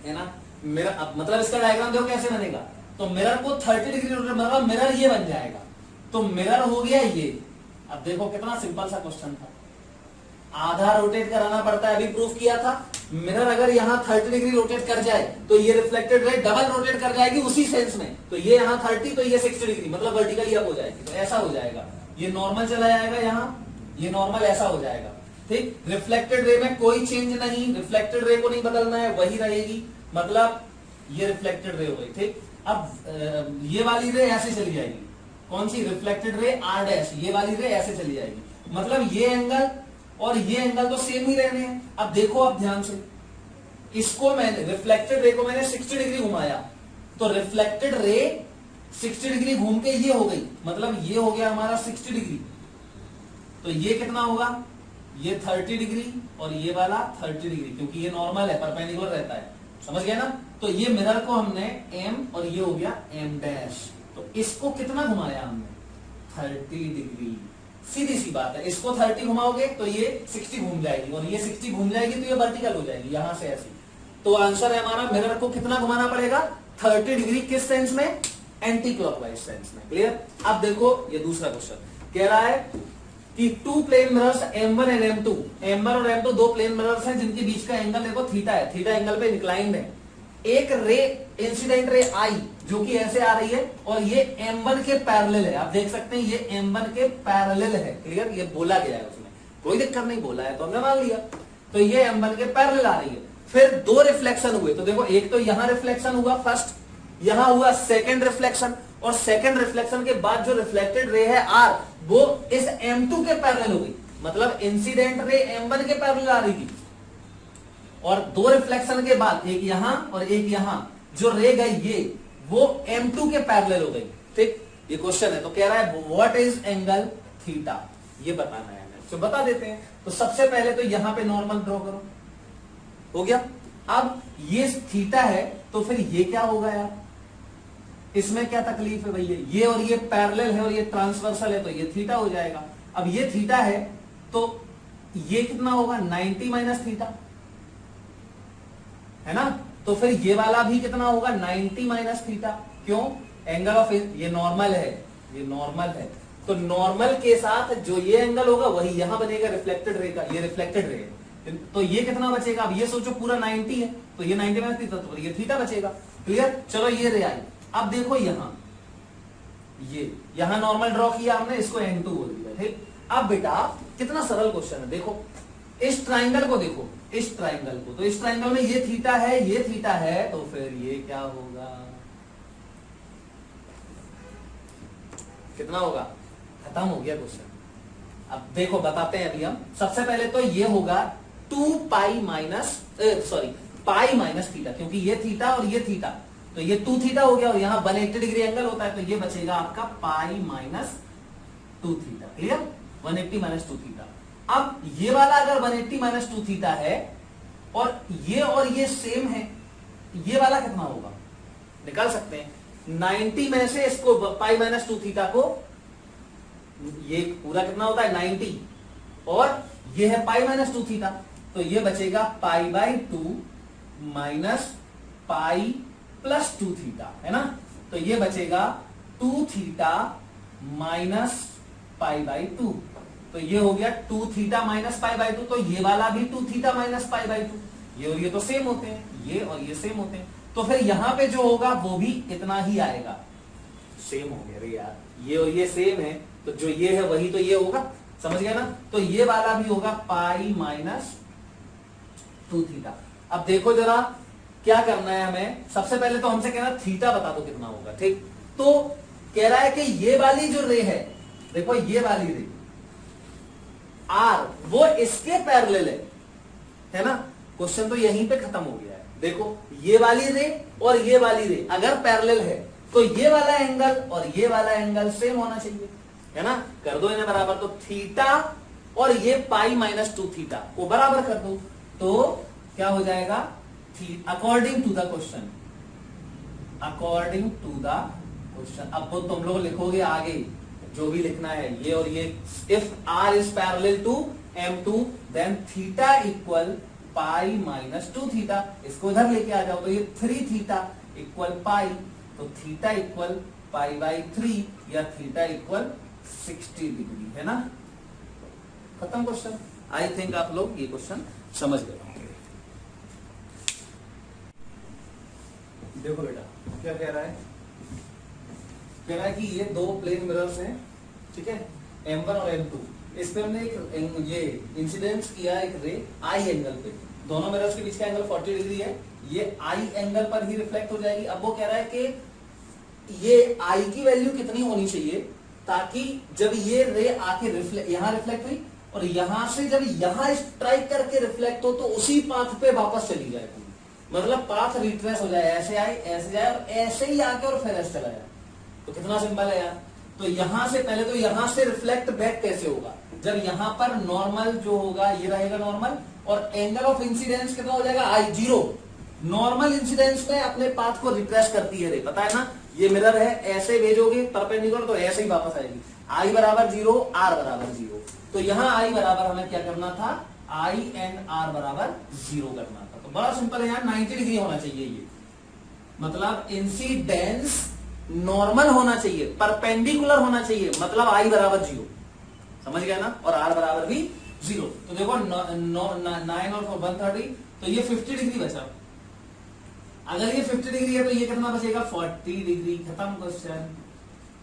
है ना। मिरर, अब मतलब इसका डायग्राम देखो कैसे बनेगा, तो मिरर को 30 डिग्री रोटेट, मतलब मिरर ये बन जाएगा, तो मिरर हो गया ये। अब देखो कितना सिंपल सा क्वेश्चन था, आधा रोटेट कराना पड़ता है, अभी प्रूफ किया था। मिरर अगर यहाँ 30 डिग्री रोटेट कर जाए तो ये रिफ्लेक्टेड रे डबल रोटेट कर जाएगी उसी सेंस में, तो ये यहाँ 30 तो ये 60 डिग्री, मतलब वर्टिकली अप हो जाएगी, तो ऐसा हो जाएगा, ये नॉर्मल चला जाएगा यहाँ, ये नॉर्मल ऐसा हो जाएगा। ठीक, रिफ्लेक्टेड रे में कोई चेंज नहीं, रिफ्लेक्टेड रे को नहीं बदलना है, वही रहेगी, मतलब ये रिफ्लेक्टेड रे हो गई। ठीक, अब ये वाली रे ऐसे चली जाएगी, कौन सी, रिफ्लेक्टेड रे आर डैश, ये वाली रे ऐसे चली जाएगी, मतलब ये एंगल और ये एंगल तो सेम ही रहने हैं। अब देखो आप ध्यान से, इसको मैंने रिफ्लेक्टेड रे को मैंने 60 डिग्री घुमाया, तो रिफ्लेक्टेड रे 60 डिग्री घूम के ये हो गई, मतलब ये हो गया हमारा 60 डिग्री। तो ये कितना होगा, ये 30 डिग्री और ये वाला 30 डिग्री, क्योंकि ये नॉर्मल है, परपेंडिकुलर रहता है, समझ गया ना। तो ये मिरर को हमने m और ये हो गया m डैश, तो इसको कितना घुमाया हमने 30 डिग्री। सीधी सी बात है, इसको 30 घुमाओगे तो ये 60 घूम जाएगी, और ये 60 घूम जाएगी तो ये वर्टिकल हो जाएगी यहां से ऐसे। तो आंसर है हमारा, मिरर को कितना घुमाना पड़ेगा 30 डिग्री, किस सेंस में, एंटी क्लॉकवाइज सेंस में। क्लियर। अब देखो ये दूसरा क्वेश्चन कह रहा है कि to plane mirrors M1 and M2, M1 और M2 दो प्लेन मिरर्स हैं जिनके बीच का एंगल देखो थीटा है, थीटा एंगल पे इंक्लाइंड है। एक रे इंसिडेंट रे I जो कि ऐसे आ रही है और ये M1 के पैरेलल है, आप देख सकते हैं ये M1 के पैरेलल है। क्लियर, ये बोला गया है उसमें, कोई दिक्कत नहीं, बोला है तो हमने मान लिया। तो ये M1 के पैरेलल आ रही है। फिर दो रिफ्लेक्शन हुए, तो देखो एक तो यहां रिफ्लेक्शन हुआ फर्स्ट, यहां हुआ सेकंड रिफ्लेक्शन, और सेकंड रिफ्लेक्शन के बाद जो रिफ्लेक्टेड रे है R वो इस M2 के पैरेलल हो गई, मतलब इंसिडेंट रे M1 के पैरेलल आ रही थी, और दो रिफ्लेक्शन के बाद एक यहां और एक यहां जो रे गई ये वो M2 के पैरेलल हो गई। ठीक, ये क्वेश्चन है, तो कह रहा है व्हाट इज एंगल थीटा, ये बताना है हमें, तो बता देते हैं। तो सबसे पहले तो यहां पे नॉर्मल ड्रॉ करो, हो गया। अब ये थीटा है तो फिर ये क्या होगा यार, इसमें क्या तकलीफ है भैया, ये और ये पैरेलल है और ये ट्रांसवर्सल है, तो ये थीटा हो जाएगा। अब ये थीटा है तो ये कितना होगा 90 माइनस थीटा, है ना। तो फिर ये वाला भी कितना होगा 90 माइनस थीटा, क्यों, एंगल ऑफ, ये नॉर्मल है, ये नॉर्मल है, तो नॉर्मल के साथ जो ये एंगल होगा वही यहां बनेगा रिफ्लेक्टेड रे का, ये रिफ्लेक्टेड रे है, तो ये कितना बचेगा। अब ये सोचो पूरा 90 है, तो ये 90 माइनस थीटा, तो ये थीटा बचेगा। क्लियर, चलो ये रे आई। अब देखो यहां, ये यहां नॉर्मल ड्रॉ किया हमने, इसको N2 बोल दिया। ठीक, अब बेटा कितना सरल क्वेश्चन है, देखो इस ट्राइंगल को देखो, इस ट्राइंगल को, तो इस ट्राइंगल में ये थीटा है, ये थीटा है, तो फिर ये क्या होगा, कितना होगा, खत्म हो गया क्वेश्चन। अब देखो बताते हैं अभी हम, सबसे पहले तो ये होगा 2 pi minus pi minus theta, क्योंकि ये थीटा और ये थीटा, तो ये 2 थीटा हो गया, और यहां 180 डिग्री एंगल होता है, तो ये बचेगा आपका पाई minus 2 theta. Clear, 180 minus 2 theta. अब ये वाला अगर 180 माइनस 2 थीटा है और ये सेम है, ये वाला कितना होगा, निकाल सकते हैं 90 में से इसको पाई माइनस 2 थीटा को, ये पूरा कितना होता है 90, और ये है पाई माइनस 2 थीटा, तो ये बचेगा pi by 2 minus pi plus 2 theta, है ना। तो ये बचेगा 2 थीटा माइनस पाई बाई 2, तो ये हो गया 2 थीटा माइनस पाई बाई 2, तो ये वाला भी 2 थीटा माइनस पाई बाई 2, ये और ये तो सेम होते हैं, ये और ये सेम होते हैं, तो फिर यहां पे जो होगा वो भी इतना ही आएगा, सेम हो गया रे यार, ये और ये सेम है, तो जो ये है वही तो ये होगा, समझ गया ना। तो ये वाला भी होगा पाई माइनस 2 थीटा। अब देखो जरा क्या करना है हमें, सबसे पहले तो हमसे कहना थीटा बता दो कितना होगा। ठीक, तो कह रहा है कि ये वाली जो रे है, देखो ये वाली रे आर वो इसके पैरेलल है ना, क्वेश्चन तो यहीं पे खत्म हो गया है। देखो ये वाली रे और ये वाली रे अगर पैरेलल है तो ये वाला एंगल और ये वाला एंगल सेम होना चाहिए, है ना। कर दो इन्हें बराबर, तो थीटा और ये पाई माइनस 2 थीटा को बराबर कर दो, तो क्या हो जाएगा, according to the question, according to the question. अब वो तुम लोग लिखोगे आगे जो भी लिखना है, ये और ये, if R is parallel to M2 then theta equal pi minus 2 theta, इसको इधर लेके आ जाओ, तो ये 3 थीटा इक्वल पाई, तो थीटा इक्वल पाई बाई 3 या थीटा इक्वल 60 डिग्री, है ना। खत्म क्वेश्चन। आई थिंक आप लोग ये क्वेश्चन समझ गए होंगे। देखो बेटा क्या कह रहा है, कह रहा है कि ये दो प्लेन मिरर्स हैं, ठीक है, M1 और M2, इस पे हमने एक ये इंसिडेंस किया एक रे I एंगल पे, दोनों मिरर्स के बीच का एंगल 40 डिग्री है, ये I एंगल पर ही रिफ्लेक्ट हो जाएगी। अब वो कह रहा है कि ये I की वैल्यू कितनी होनी चाहिए ताकि जब ये रे आके यहाँ रिफ्लेक्ट हुई और यहां से जब यहां स्ट्राइक करके रिफ्लेक्ट हो तो उसी पाथ पे वापस चली जाए, मतलब पाथ रिट्रेस हो जाए, ऐसे आए ऐसे जाए और ऐसे ही आके और फिर ऐसे चला जाए। तो कितना सिंपल है यार। तो यहां से पहले तो यहां से रिफ्लेक्ट बैक कैसे होगा, जब यहां पर नॉर्मल जो होगा ये रहेगा नॉर्मल, और एंगल ऑफ इंसिडेंस कितना हो जाएगा आई, 0। नॉर्मल इंसिडेंस में अपने पाथ को रिप्रेस करती है रे, पता है ना, ये मिरर है, ऐसे भेजोगे परपेंडिकुलर तो ऐसे ही वापस आएगी। आई बराबर 0, आर बराबर 0। तो यहां आई बराबर हमें क्या करना था, आई एंड आर बराबर 0 करना था। तो बड़ा सिंपल है यार, 90 डिग्री होना चाहिए ये, मतलब इंसिडेंस नॉर्मल होना चाहिए, परपेंडिकुलर होना चाहिए, मतलब आई बराबर 0, समझ गया ना, और आर बराबर भी 0। तो देखो 9 और 130, तो ये 50 डिग्री बचा। अगर ये 50 डिग्री है तो ये कितना बचेगा, 40 डिग्री। खत्म क्वेश्चन,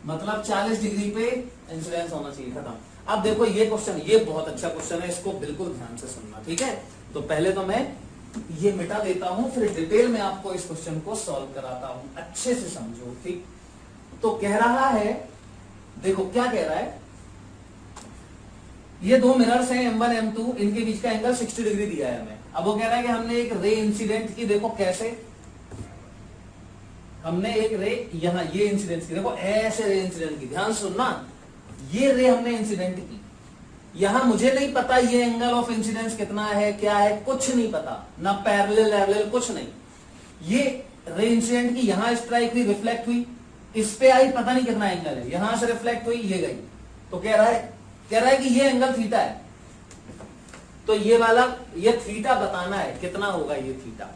मतलब 40 डिग्री पे इंसिडेंस होना चाहिए, खत्म। अब देखो ये क्वेश्चन, ये बहुत अच्छा क्वेश्चन है, इसको बिल्कुल ध्यान से सुनना, ठीक है। तो पहले तो मैं ये मिटा देता हूं, फिर डिटेल में आपको इस क्वेश्चन को सॉल्व कराता हूं, अच्छे से समझो, ठीक। तो कह रहा है, देखो क्या कह रहा है, ये दो मिरर्स हैं M1 M2, इनके बीच का एंगल 60 डिग्री दिया है हमें। अब वो कह रहा है कि हमने एक रे इंसिडेंट की, देखो कैसे, हमने एक रे यहां ये इंसिडेंट की, देखो ऐसे रे इंसिडेंट की, ध्यान सुनना, ये रे हमने इंसिडेंट की, यहां मुझे नहीं पता ये एंगल ऑफ इंसिडेंस कितना है, क्या है, कुछ नहीं पता, ना पैरेलल कुछ नहीं। ये रे इंसिडेंट की यहां स्ट्राइक हुई, रिफ्लेक्ट हुई, इस पे आई, पता नहीं कितना एंगल है, यहां से रिफ्लेक्ट हुई, ये गई। तो कह रहा है कि ये एंगल थीटा है, तो ये वाला, ये थीटा बताना है, कितना होगा ये थीटा,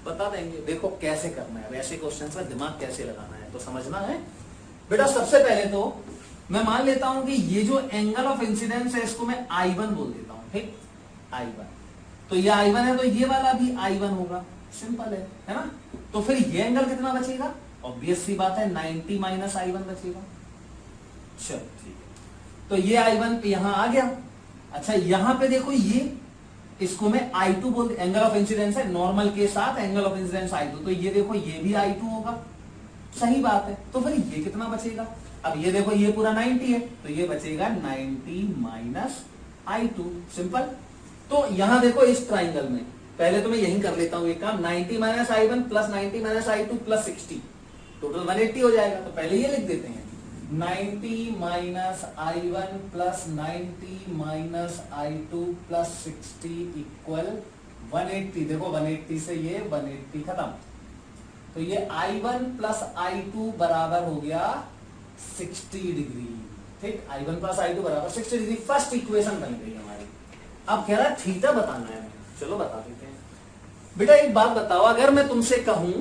बता देंगे। देखो कैसे करना है, वैसे क्वेश्चन में दिमाग कैसे लगाना है तो समझना है बेटा। सबसे पहले तो मैं मान लेता हूं कि ये जो एंगल ऑफ इंसिडेंस है इसको मैं I1 बोल देता हूं, ठीक, I1। तो ये I1 है तो ये वाला भी I1 होगा, सिंपल है ना। तो फिर ये एंगल कितना बचेगा, ऑब्वियस सी बात है 90 माइनस I1 बचेगा। चलो ठीक है, तो ये I1 यहां आ गया। अच्छा यहां पे देखो, ये इसको मैं I2 बोल, एंगल ऑफ इंसिडेंस है नॉर्मल के साथ, एंगल ऑफ इंसिडेंस I2, तो ये देखो ये भी I2 होगा, सही बात है। तो फिर ये कितना बचेगा, अब ये देखो ये पूरा 90 है, तो ये बचेगा 90 माइनस I2, सिंपल। तो यहां देखो इस ट्राइंगल में, पहले तो मैं यही कर लेता हूं एक काम, 90 minus I1 plus 90 minus I2 plus 60, total 180 हो जाएगा। तो पहले ये लिख देते हैं, 90 minus I1 plus 90 minus I2 plus 60 equal 180। देखो 180 से ये 180 खत्म, तो ये I1 प्लस I2 बराबर हो गया 60 डिग्री, ठीक। I1 प्लस I2 बराबर 60 डिग्री, फर्स्ट इक्वेशन बन गई हमारी। अब कह रहा है थीटा बताना है, चलो बता देते हैं। बेटा एक बात बताओ, अगर मैं तुमसे कहूं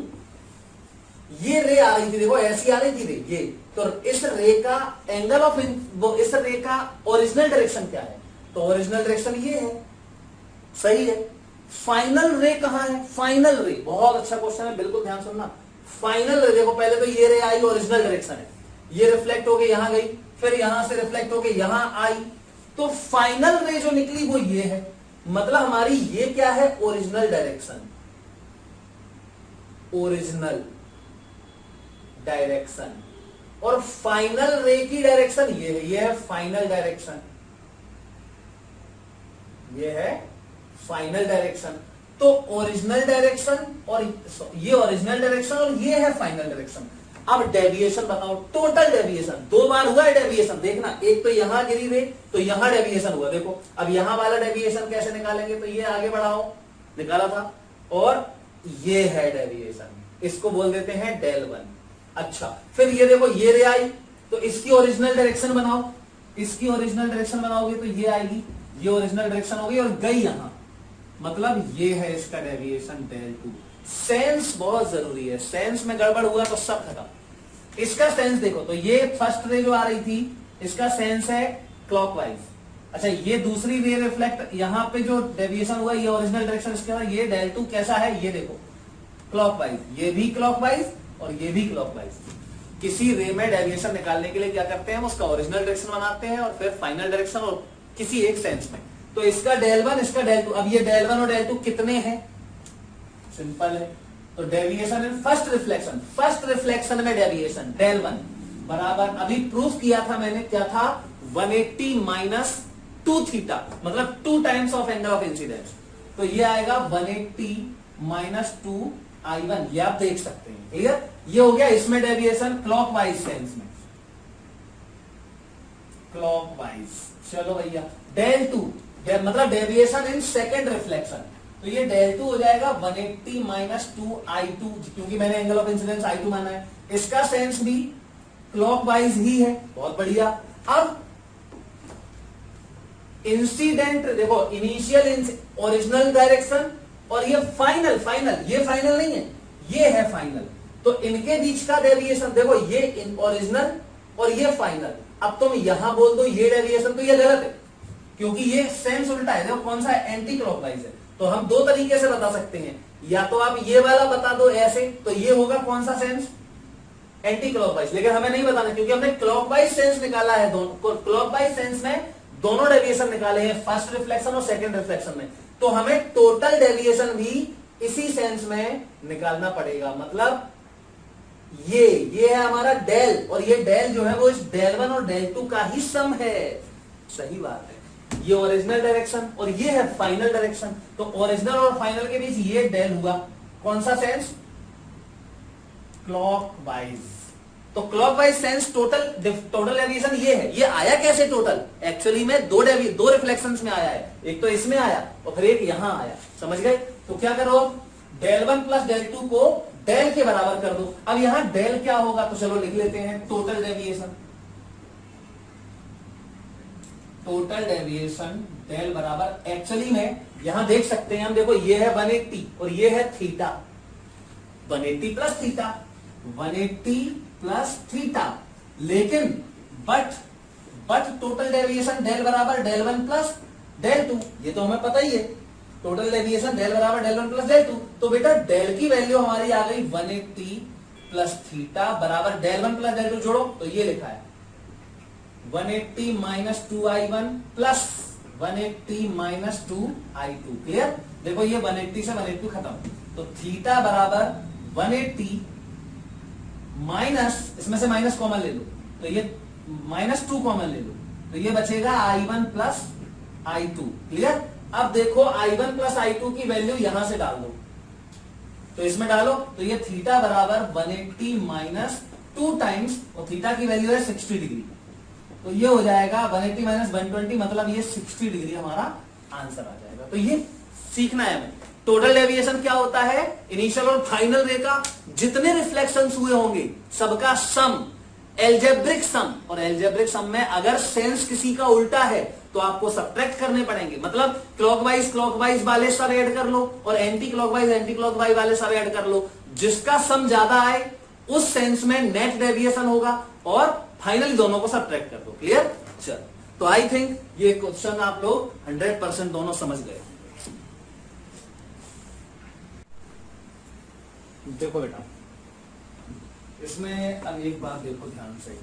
ये रे आ रही थी, देखो ऐसी आ रही थी रे, ये, तो इस रे का एंगल ऑफ, इस रे का ओरिजिनल डायरेक्शन क्या है, तो ओरिजिनल डायरेक्शन ये है, सही है। फाइनल रे कहां है, फाइनल रे, बहुत अच्छा क्वेश्चन है, बिल्कुल ध्यान सुनना। फाइनल रे देखो, पहले तो ये रे आई, ओरिजिनल डायरेक्शन है, ये रिफ्लेक्ट होके यहां गई, फिर यहां से रिफ्लेक्ट होके यहां आई, तो फाइनल रे जो निकली वो ये है, मतलब हमारी ये क्या है, ओरिजिनल डायरेक्शन, ओरिजिनल डायरेक्शन। और फाइनल रे की डायरेक्शन ये है फाइनल डायरेक्शन, ये है फाइनल डायरेक्शन। तो ओरिजिनल डायरेक्शन और ये ओरिजिनल डायरेक्शन और ये है फाइनल डायरेक्शन। अब डेविएशन बताओ, टोटल डेविएशन, दो बार हुआ है डेविएशन, देखना, एक तो यहां गिरी रे, तो यहां डेविएशन हुआ, देखो। अब यहां वाला डेविएशन कैसे निकालेंगे, तो ये आगे बढ़ाओ, निकाला था, और ये है डेविएशन, इसको बोल देते हैं डेल 1। अच्छा फिर ये देखो ये रे आई, तो इसकी ओरिजिनल डायरेक्शन बनाओ, इसकी ओरिजिनल डायरेक्शन बनाओगे तो ये आएगी, ये ओरिजिनल डायरेक्शन होगी और गई यहां, मतलब ये है इसका डेविएशन डेल 2। सेंस बहुत जरूरी है, सेंस में गड़बड़ हुआ तो सब खत्म। इसका सेंस देखो, तो ये फर्स्ट रे जो आ रही थी, इसका सेंस है क्लॉकवाइज। अच्छा ये दूसरी रे रिफ्लेक्ट, यहां पे जो डेविएशन हुआ ये ओरिजिनल डायरेक्शन, इसका ये डेल 2 कैसा है, ये देखो क्लॉकवाइज, ये भी क्लॉकवाइज और ये भी क्लॉकवाइज। किसी रे में डेविएशन निकालने के लिए क्या करते हैं, उसका ओरिजिनल डायरेक्शन बनाते हैं और फिर फाइनल डायरेक्शन, और किसी एक सेंस में। तो इसका डेल 1, इसका डेल 2, अब ये डेल 1 और डेल 2 कितने हैं, सिंपल है। तो deviation in first reflection, first reflection में डेविएशन डेल 1 बराबर, अभी प्रूफ किया था मैंने, क्या था, 180 माइनस टू थीटा, मतलब 2 times of angle of incidence. तो ये आएगा 180 माइनस 2i1, ये आप देख सकते हैं। क्लियर? ये हो गया इसमें डेविएशन क्लॉकवाइज सेंस में, क्लॉकवाइज। चलो भैया डेल 2 मतलब डेविएशन इन सेकेंड रिफ्लेक्शन, तो ये डेल 2 हो जाएगा 180 माइनस 2i2, क्योंकि मैंने एंगल ऑफ इंसिडेंस i2 माना है। इसका सेंस भी क्लॉकवाइज ही है, बहुत बढ़िया। अब इंसिडेंट देखो, इनिशियल ओरिजिनल डायरेक्शन और ये फाइनल, ये फाइनल नहीं है, ये है फाइनल। तो इनके बीच का डेविएशन देखो, ये ओरिजिनल और ये फाइनल। अब तुम यहां बोल दो ये डेविएशन, तो ये गलत है, क्योंकि ये सेंस उल्टा है। देखो कौन सा है, एंटी क्लॉकवाइज है। तो हम दो तरीके से बता सकते हैं, या तो आप ये वाला बता दो ऐसे, तो ये होगा कौन सा सेंस, एंटी क्लॉकवाइज। लेकिन हमें नहीं बताना, क्योंकि हमने क्लॉकवाइज सेंस निकाला है। दोनों क्लॉकवाइज सेंस में दोनों डेविएशन निकाले हैं, फर्स्ट रिफ्लेक्शन और सेकंड रिफ्लेक्शन में। तो हमें टोटल डेविएशन भी इसी सेंस में निकालना पड़ेगा। मतलब ये है हमारा डेल, और ये डेल जो है वो इस डेल 1 और डेल 2 का ही सम है। सही बात है। ये ओरिजिनल डायरेक्शन और ये है फाइनल डायरेक्शन, तो ओरिजिनल और फाइनल के बीच ये डेल हुआ। कौन सा सेंस, क्लॉकवाइज। तो क्लॉकवाइज सेंस टोटल डेविएशन ये है। ये आया कैसे टोटल, एक्चुअली में दो रिफ्लेक्शंस में आया है, एक तो इसमें आया और फिर एक यहां आया। समझ गए? तो क्या करो, डेल 1 प्लस डेल 2 को डेल के बराबर कर दो। अब यहां डेल क्या होगा, तो चलो लिख लेते हैं total deviation. Total deviation del बराबर, एक्चुअली में यहां देख सकते हैं हम, देखो ये है 180 और ये है theta, 180 plus theta, 180 plus theta. लेकिन बट टोटल डेविएशन डेल बराबर डेल 1 प्लस डेल 2, ये तो हमें पता ही है। टोटल डेविएशन डेल बराबर डेल 1 प्लस डेल 2, तो बेटा डेल की वैल्यू हमारी आ गई 180 प्लस थीटा बराबर डेल 1 प्लस डेल 2 जोड़ो तो ये लिखा है 180 minus 2i1 plus 180 minus 2i2। Clear? देखो ये 180 से 180 खत्म, तो थीटा बराबर 180 माइनस, इसमें से माइनस कॉमन ले लो, तो ये माइनस 2 कॉमन ले लो, तो ये बचेगा i1 प्लस i2। क्लियर? अब देखो i1 प्लस i2 की वैल्यू यहां से डाल दो, तो इसमें डालो, तो ये थीटा बराबर 180 माइनस 2 टाइम्स, और थीटा की वैल्यू है 60 डिग्री, तो ये हो जाएगा 180 माइनस 120, मतलब ये 60 डिग्री हमारा आंसर आ जाएगा। तो ये सीखना है हमें। टोटल डेविएशन क्या होता है, इनिशियल और फाइनल रे का जितने रिफ्लेक्शंस हुए होंगे सबका सम, एल्जेब्रिक सम। और एल्जेब्रिक सम में अगर सेंस किसी का उल्टा है तो आपको सब्ट्रैक्ट करने पड़ेंगे, मतलब क्लॉकवाइज वाले सब ऐड कर लो और एंटी क्लॉकवाइज वाले सब ऐड कर लो। जिसका सम ज्यादा आए उस सेंस में नेट डेविएशन होगा, और फाइनली दोनों को सब्ट्रैक्ट कर दो। क्लियर? चल, तो आई थिंक ये क्वेश्चन आप लोग 100% दोनों समझ गए। देखो बेटा, इसमें अब एक बात देखो ध्यान से,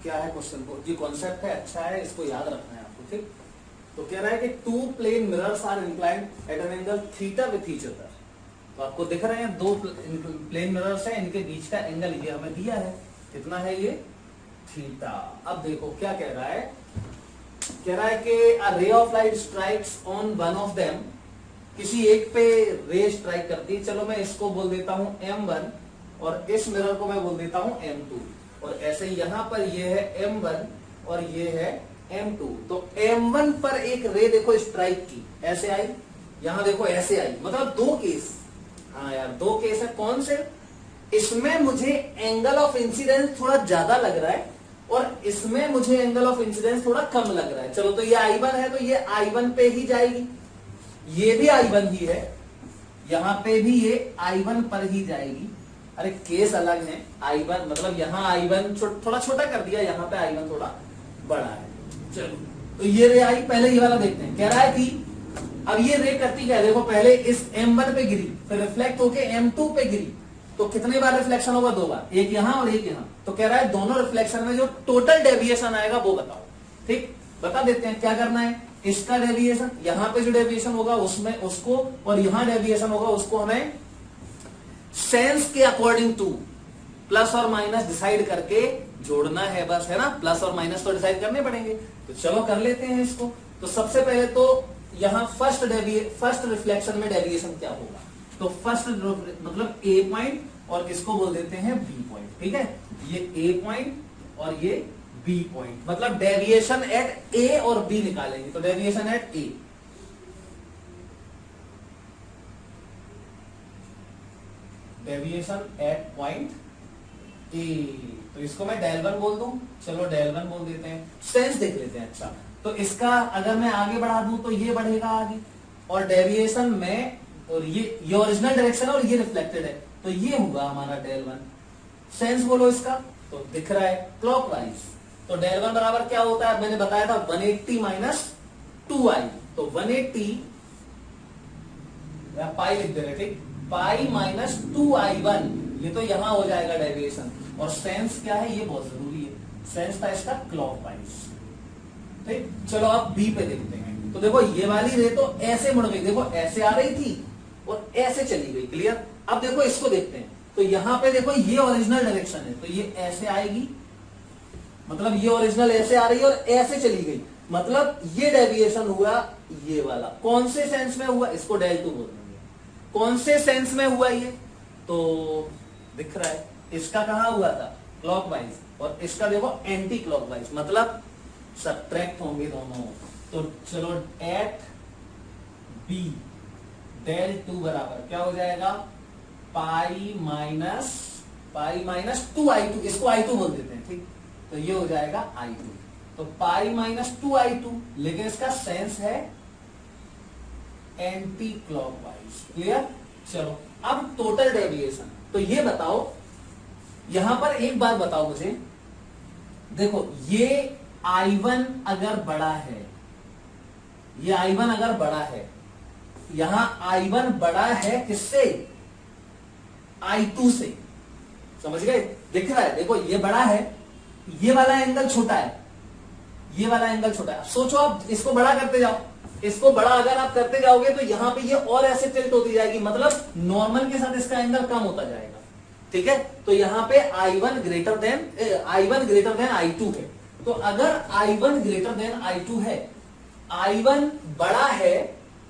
क्या है क्वेश्चन को, ये कॉन्सेप्ट है, अच्छा है, इसको याद रखना है आपको। ठीक? तो कह रहा है कि 2 plane mirrors are inclined at an angle theta with each other. तो आपको दिख रहे हैं 2 प्लेन मिरर्स हैं, इनके बीच का एंगल ये हमें दिया है, कितना है ये, थीटा। अब देखो क्या कह रहा है, कह रहा है कि a ray of light strikes on one of them, किसी एक पे रे स्ट्राइक करती है। चलो मैं इसको बोल देता हूं M1 और इस मिरर को मैं बोल देता हूं M2, और ऐसे यहां पर ये है M1 और ये है M2। तो M1 पर एक रे देखो स्ट्राइक की, ऐसे आई, यहां देखो ऐसे आई, मतलब 2 केस। हाँ यार 2 केस है, कौन से, इसमें मुझे एंगल ऑफ इंसिडेंस थोड़ा ज्यादा लग रहा है और इसमें मुझे एंगल ऑफ इंसिडेंस थोड़ा कम लग रहा है। चलो तो ये I1 है, तो ये I1 पे ही जाएगी, ये भी I1 ही है, यहां पे भी ये I1 पर ही जाएगी। अरे केस अलग है, I1 मतलब यहां I1 थोड़ा छोटा कर दिया, यहां पे I1 थोड़ा बड़ा है। चलो तो ये रे आई, पहले ये वाला देखते हैं। कह रहा है कि अब ये रे करती क्या है, देखो पहले इस M1 पे गिरी, फिर रिफ्लेक्ट होके M2 पे गिरी, तो कितने बार रिफ्लेक्शन होगा, 2 बार, एक यहां और एक यहां। तो कह रहा है दोनों रिफ्लेक्शन में जो टोटल डेविएशन आएगा वो बताओ। ठीक, बता देते हैं क्या करना है। इसका डेविएशन, यहां पे जो डेविएशन होगा उसमें उसको, और यहां डेविएशन होगा उसको हमें सेंस के अकॉर्डिंग टू प्लस और माइनस डिसाइड करके जोड़ना है, बस, है ना। प्लस और माइनस तो डिसाइड करने पड़ेंगे, तो चलो कर लेते हैं इसको। तो सबसे पहले तो यहां फर्स्ट रिफ्लेक्शन में डेविएशन क्या होगा, तो फर्स्ट मतलब ए पॉइंट और इसको बोल देते हैं बी पॉइंट, ठीक है, ये ए पॉइंट और ये बी पॉइंट, मतलब डेविएशन एट ए और बी निकालेंगे, तो deviation at A, deviation at point A, तो इसको मैं डेल वन बोल दूं, चलो डेल वन बोल देते हैं, सेंस देख लेते हैं। अच्छा, तो इसका अगर मैं आगे बढ़ा दूं तो ये बढ़ेगा आगे, और डेविएशन में, और ये ओरिजिनल डायरेक्शन है और ये रिफ्लेक्टेड है, तो ये होगा हमारा डेल वन। सेंस बोलो इसका, तो दिख रहा है क्लॉकवाइज, तो डेल वन बराबर क्या होता है, मैंने बताया था 180 माइनस 2i, तो 180 पाई लिख दे रहे, ठीक, पाई माइनस 2i1, ये तो यहां हो जाएगा डेविएशन, और सेंस क्या है, ये बहुत जरूरी है, सेंस था इसका क्लॉकवाइज, ठीक। चलो अब बी पे देखते हैं, तो देखो ये वाली रे तो ऐसे मुड़ गई, देखो ऐसे आ रही थी और ऐसे चली गई, क्लियर। अब देखो इसको देखते हैं, तो यहां पे देखो ये ओरिजिनल डायरेक्शन है, तो ये ऐसे आएगी, मतलब ये ओरिजिनल ऐसे आ रही है और ऐसे चली गई, मतलब ये डेविएशन हुआ ये वाला, कौन से सेंस में हुआ, इसको डेल टू बोल देंगे, कौन से सेंस में हुआ ये, तो दिख रहा है इसका कहां हुआ था, क्लॉकवाइज, और इसका देखो एंटी क्लॉकवाइज, मतलब सब्ट्रैक्ट होंगे दोनों, तो चलो एट बी डेल टू बराबर क्या हो जाएगा, पाई माइनस 2i2, इसको i2 बोल देते हैं, ठीक, तो ये हो जाएगा i2, तो पाई माइनस 2i2, लेकिन इसका सेंस है एंटी क्लॉकवाइज, क्लियर। चलो अब टोटल डेविएशन, तो ये बताओ, यहां पर एक बात बताओ मुझे, देखो ये I1 अगर बड़ा है, ये I1 अगर बड़ा है, यहां I1 बड़ा है किससे, I2 से, समझ गए, दिख रहा है, देखो ये बड़ा है, ये वाला एंगल छोटा है, ये वाला एंगल छोटा है, सोचो आप इसको बड़ा करते जाओ, इसको बड़ा अगर आप करते जाओगे तो यहां पे ये और ऐसे टिल्ट होती जाएगी, मतलब नॉर्मल के साथ इसका एंगल कम होता जाएगा, ठीक है, तो यहां पे I1 ग्रेटर देन I2 है, तो अगर I1 ग्रेटर देन I2 है, I1 बड़ा है,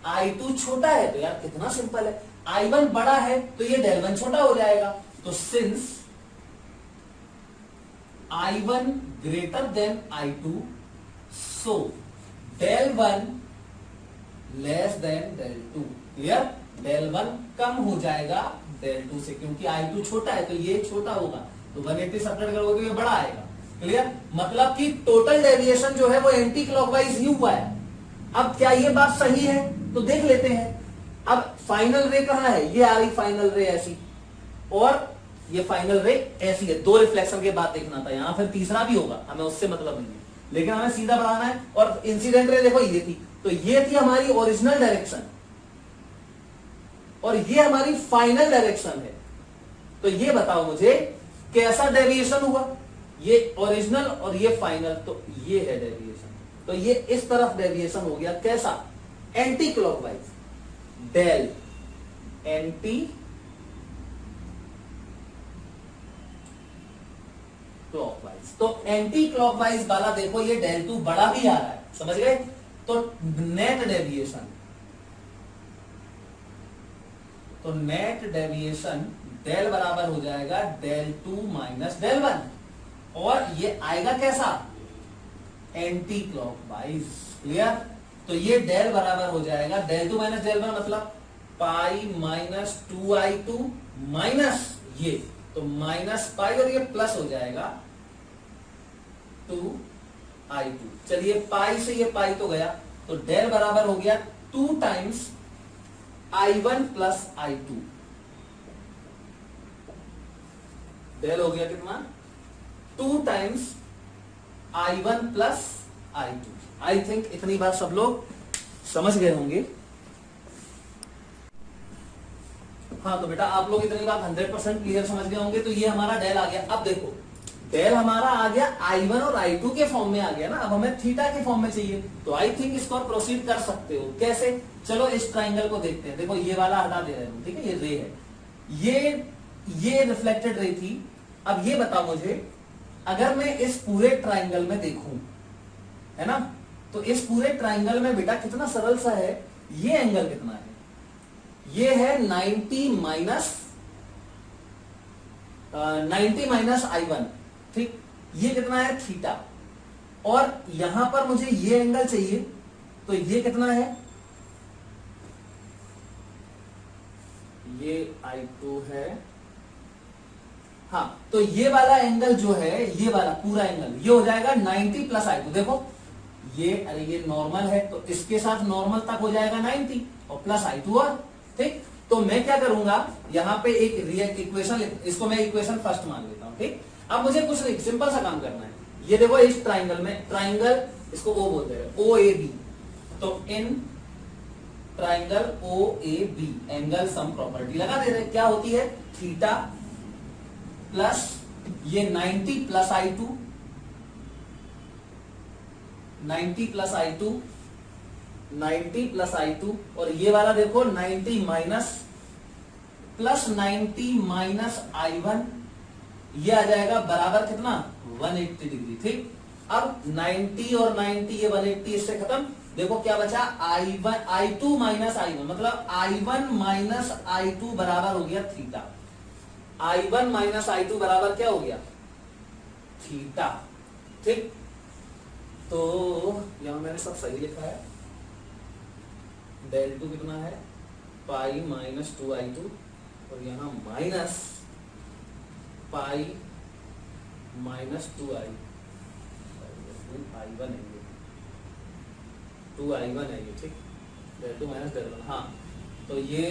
I2 छोटा है, तो यार कितना सिंपल है, I1 बड़ा है तो ये डेल वन छोटा हो जाएगा, तो since I1 greater than I2, so del one less than del two, clear, del one कम हो जाएगा डेल टू से, क्योंकि I2 छोटा है तो ये छोटा होगा, तो 180 सब्ट्रैक्ट करोगे तो ये बड़ा आएगा, क्लियर, मतलब कि टोटल डेविएशन जो है वो एंटी क्लॉकवाइज ही हुआ है। अब क्या ये बात सही है, तो देख लेते हैं, अब फाइनल रे कहां है, ये आ रही फाइनल रे ऐसी, और ये फाइनल रे ऐसी है, दो रिफ्लेक्शन के बाद देखना था, यहां फिर तीसरा भी होगा, हमें उससे मतलब नहीं है, लेकिन हमें सीधा बढ़ाना है, और इंसिडेंट रे देखो ये थी, तो ये थी हमारी ओरिजिनल डायरेक्शन, और ये हमारी फाइनल डायरेक्शन है, तो ये बताओ मुझे कैसा डेविएशन हुआ, ये ओरिजिनल और ये फाइनल, तो ये है डेविएशन, तो ये इस तरफ डेविएशन हो गया, कैसा, anticlockwise, del anticlockwise, तो एंटी क्लॉकवाइज वाला देखो ये डेल टू बड़ा भी आ रहा है, समझ गए, तो नेट डेविएशन, तो नेट डेविएशन डेल बराबर हो जाएगा del two minus del one, और ये आएगा कैसा, एंटी क्लॉकवाइज, क्लियर, तो ये डेल बराबर हो जाएगा del two minus del one, मतलब पाई माइनस 2i2 माइनस ये, तो माइनस पाई और ये प्लस हो जाएगा 2i2, चलिए पाई से ये पाई तो गया, तो डेल बराबर हो गया 2 times I1 plus I2, del हो गया कितना, 2 times I1 plus I2। I think इतनी बात सब लोग समझ गए होंगे। हाँ तो बेटा आप लोग इतनी बात 100% क्लियर समझ गए होंगे, तो ये हमारा डेल आ गया। अब देखो डेल हमारा आ गया I1 और I2 के फॉर्म में आ गया ना, अब हमें थीटा के फॉर्म में चाहिए, तो आई थिंक इसको आप प्रोसीड कर सकते हो। कैसे, चलो इस ट्राइंगल को देखते हैं। देखो ये वाला हटा दे रहे हो, ठीक है, ये रे है, ये रिफ्लेक्टेड रे थी। अब ये बताओ मुझे, अगर मैं इस पूरे ट्राइंगल में देखूं, है ना, तो इस पूरे ट्राइंगल में बेटा कितना सरल सा है, ये एंगल कितना है, ये है 90 माइनस I1, ठीक, ये कितना है थीटा, और यहां पर मुझे ये एंगल चाहिए, तो ये कितना है, ये I2 है, हाँ, तो ये वाला एंगल जो है, ये वाला पूरा एंगल ये हो जाएगा 90 प्लस I2। देखो ये, अरे ये नॉर्मल है तो इसके साथ नॉर्मल तक हो जाएगा 90 और प्लस I2 और, ठीक। तो मैं क्या करूंगा, यहां पे एक रियल इक्वेशन, इसको मैं इक्वेशन फर्स्ट मान लेता हूं, ठीक। अब मुझे कुछ नहीं, सिंपल सा काम करना है। ये देखो इस ट्राइंगल में, ट्राइंगल इसको O बोलते हैं, OAB, तो in triangle OAB angle sum property लगा दे रहे, क्या होती है, थीटा प्लस ये 90 plus I2, 90 plus I2, 90 plus I2, और ये वाला देखो 90 माइनस प्लस 90 माइनस I1, ये आ जाएगा बराबर कितना 180 डिग्री, ठीक। अब 90 और 90 ये 180 इससे खत्म, देखो क्या बचा I2 माइनस I1, मतलब I1 माइनस I2 बराबर हो गया थीटा, I1 माइनस I2 बराबर क्या हो गया, थीटा, ठीक। तो यहां मैंने सब सही लिखा है, डेल टू कितना है पाई माइनस 2I2, और यहां माइनस पाई माइनस 2I1 है, 2I1 है ये, ठीक, del two minus del one, हाँ, तो ये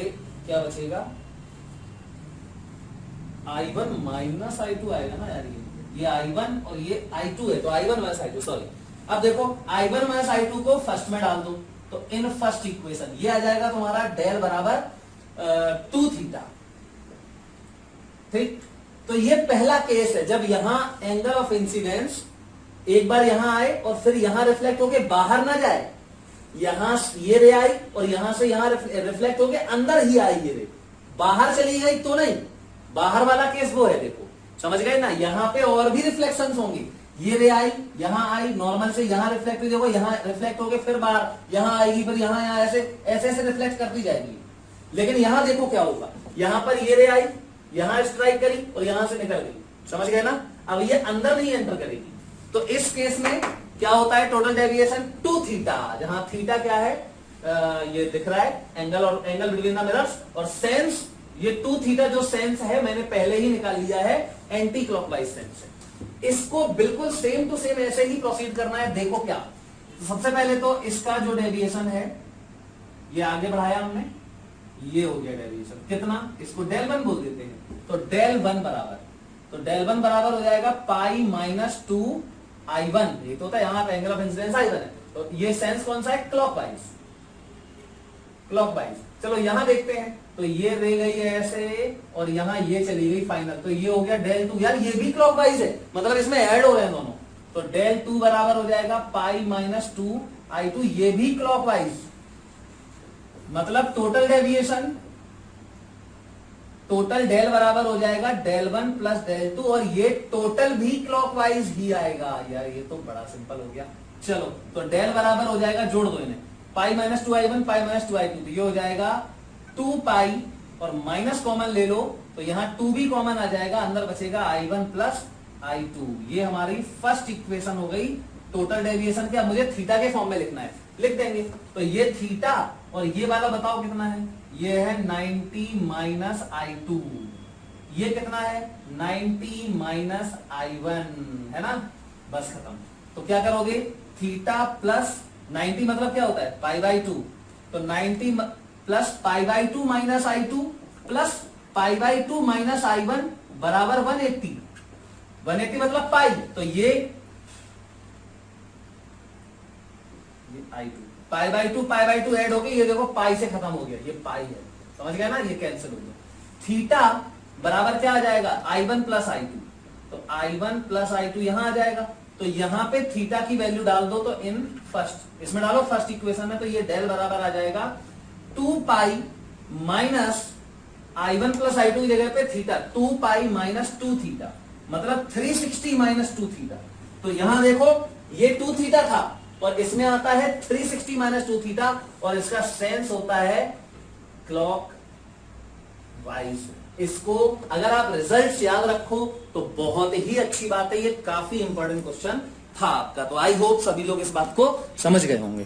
क्या बचेगा, I1 माइनस I2 आएगा ना यार, ये I1 और ये I2 है, तो I1 माइनस I2, सॉरी। अब देखो I1 माइनस I2 को फर्स्ट में डाल दो, तो इन फर्स्ट इक्वेशन ये आ जाएगा तुम्हारा डेल बराबर 2 थीटा, ठीक। तो ये पहला केस है जब यहां एंगल ऑफ इंसिडेंस एक बार यहां आए और फिर यहां रिफ्लेक्ट होके बाहर ना जाए, यहां ये रे आई और यहां से यहां रिफ्लेक्ट होके अंदर ही आई, ये रे बाहर चली गई तो नहीं, बाहर वाला केस वो है, देखो समझ गए ना, यहां पे और भी रिफ्लेक्शंस होंगे, ये रे आई, यहां आई, नॉर्मल से यहां रिफ्लेक्ट हुई, देखो यहां रिफ्लेक्ट होके फिर बाहर यहां आएगी, फिर यहां ऐसे ऐसे ऐसे रिफ्लेक्ट करती जाएगी। लेकिन यहां देखो क्या होगा, यहां पर ये रे आई, यहां स्ट्राइक करी और यहां से निकल गई, समझ गए ना, अब ये अंदर नहीं एंटर करेगी। तो इस केस में क्या होता है, टोटल डेविएशन 2 थीटा, जहां थीटा क्या है, ये दिख रहा है एंगल, और एंगल बिटवीन द मिरर्स, और सेंस ये 2 थीटा जो सेंस है मैंने पहले ही निकाल लिया है, एंटी क्लॉकवाइज सेंस है। इसको बिल्कुल सेम टू सेम ऐसे ही प्रोसीड करना है। देखो क्या, तो सबसे पहले तो इसका जो डेविएशन है ये आगे बढ़ाया हमने, ये हो गया डेविएशन कितना, इसको डेल वन बोल देते हैं, तो डेल वन बराबर, तो डेल वन बराबर हो जाएगा पाई माइनस 2I1, ये तो होता है यहाँ पे एंगल ऑफ इंसिडेंस I1 है, तो ये सेंस कौन सा है, क्लॉकवाइज, क्लॉकवाइज। चलो यहां देखते हैं, तो ये रह गई है ऐसे और यहां ये चली गई फाइनल, तो ये हो गया डेल 2, यार ये भी क्लॉकवाइज है, मतलब इसमें ऐड हो रहे हैं दोनों, तो डेल 2 बराबर हो जाएगा पाई माइनस 2I2, ये भी क्लॉकवाइज, मतलब टोटल डेविएशन, टोटल डेल बराबर हो जाएगा डेल 1 प्लस डेल 2, और ये टोटल भी क्लॉकवाइज ही आएगा। यार ये तो बड़ा सिंपल हो गया। चलो तो डेल बराबर हो जाएगा, जोड़ दो इन्हें, pi minus 2I1 pi minus 2I2, तो ये हो जाएगा 2 पाई और माइनस कॉमन ले लो, तो यहां 2 भी कॉमन आ जाएगा, अंदर बचेगा I1 प्लस I2। ये हमारी फर्स्ट इक्वेशन हो गई टोटल डेविएशन की। अब मुझे थीटा के फॉर्म में लिखना है, लिख देंगे, तो ये थीटा और ये वाला बताओ कितना है, ये है 90 माइनस I2, ये कितना है 90 माइनस I1, है ना, बस खत्म। तो क्या करोगे, थीटा प्लस 90 मतलब क्या होता है पाई बाई 2, तो 90 plus pi by 2 minus I2 plus pi by 2 minus I1 बराबर 180, 180 मतलब पाई, तो ये I2 पाई बाई 2 ऐड हो गई, ये देखो पाई से खत्म हो गया, ये पाई है, समझ गया ना, ये कैंसिल हो गया। थीटा बराबर क्या आ जाएगा I1 प्लस I2, तो I1 प्लस I2 यहां आ जाएगा, तो यहां पे थीटा की वैल्यू डाल दो, तो इन फर्स्ट इसमें डालो फर्स्ट इक्वेशन में, तो ये डेल बराबर आ जाएगा 2 pi minus I1 plus I2 की जगह पे थीटा 2 पाई माइनस 2 थीटा, मतलब 360 माइनस 2 थीटा। तो यहां देखो ये 2 थीटा था, और इसमें आता है 360 माइनस 2 थीटा, और इसका सेंस होता है क्लॉक वाइज। इसको अगर आप रिजल्ट्स याद रखो तो बहुत ही अच्छी बात है, ये काफी इंपॉर्टेंट क्वेश्चन था आपका। तो आई होप सभी लोग इस बात को समझ गए होंगे।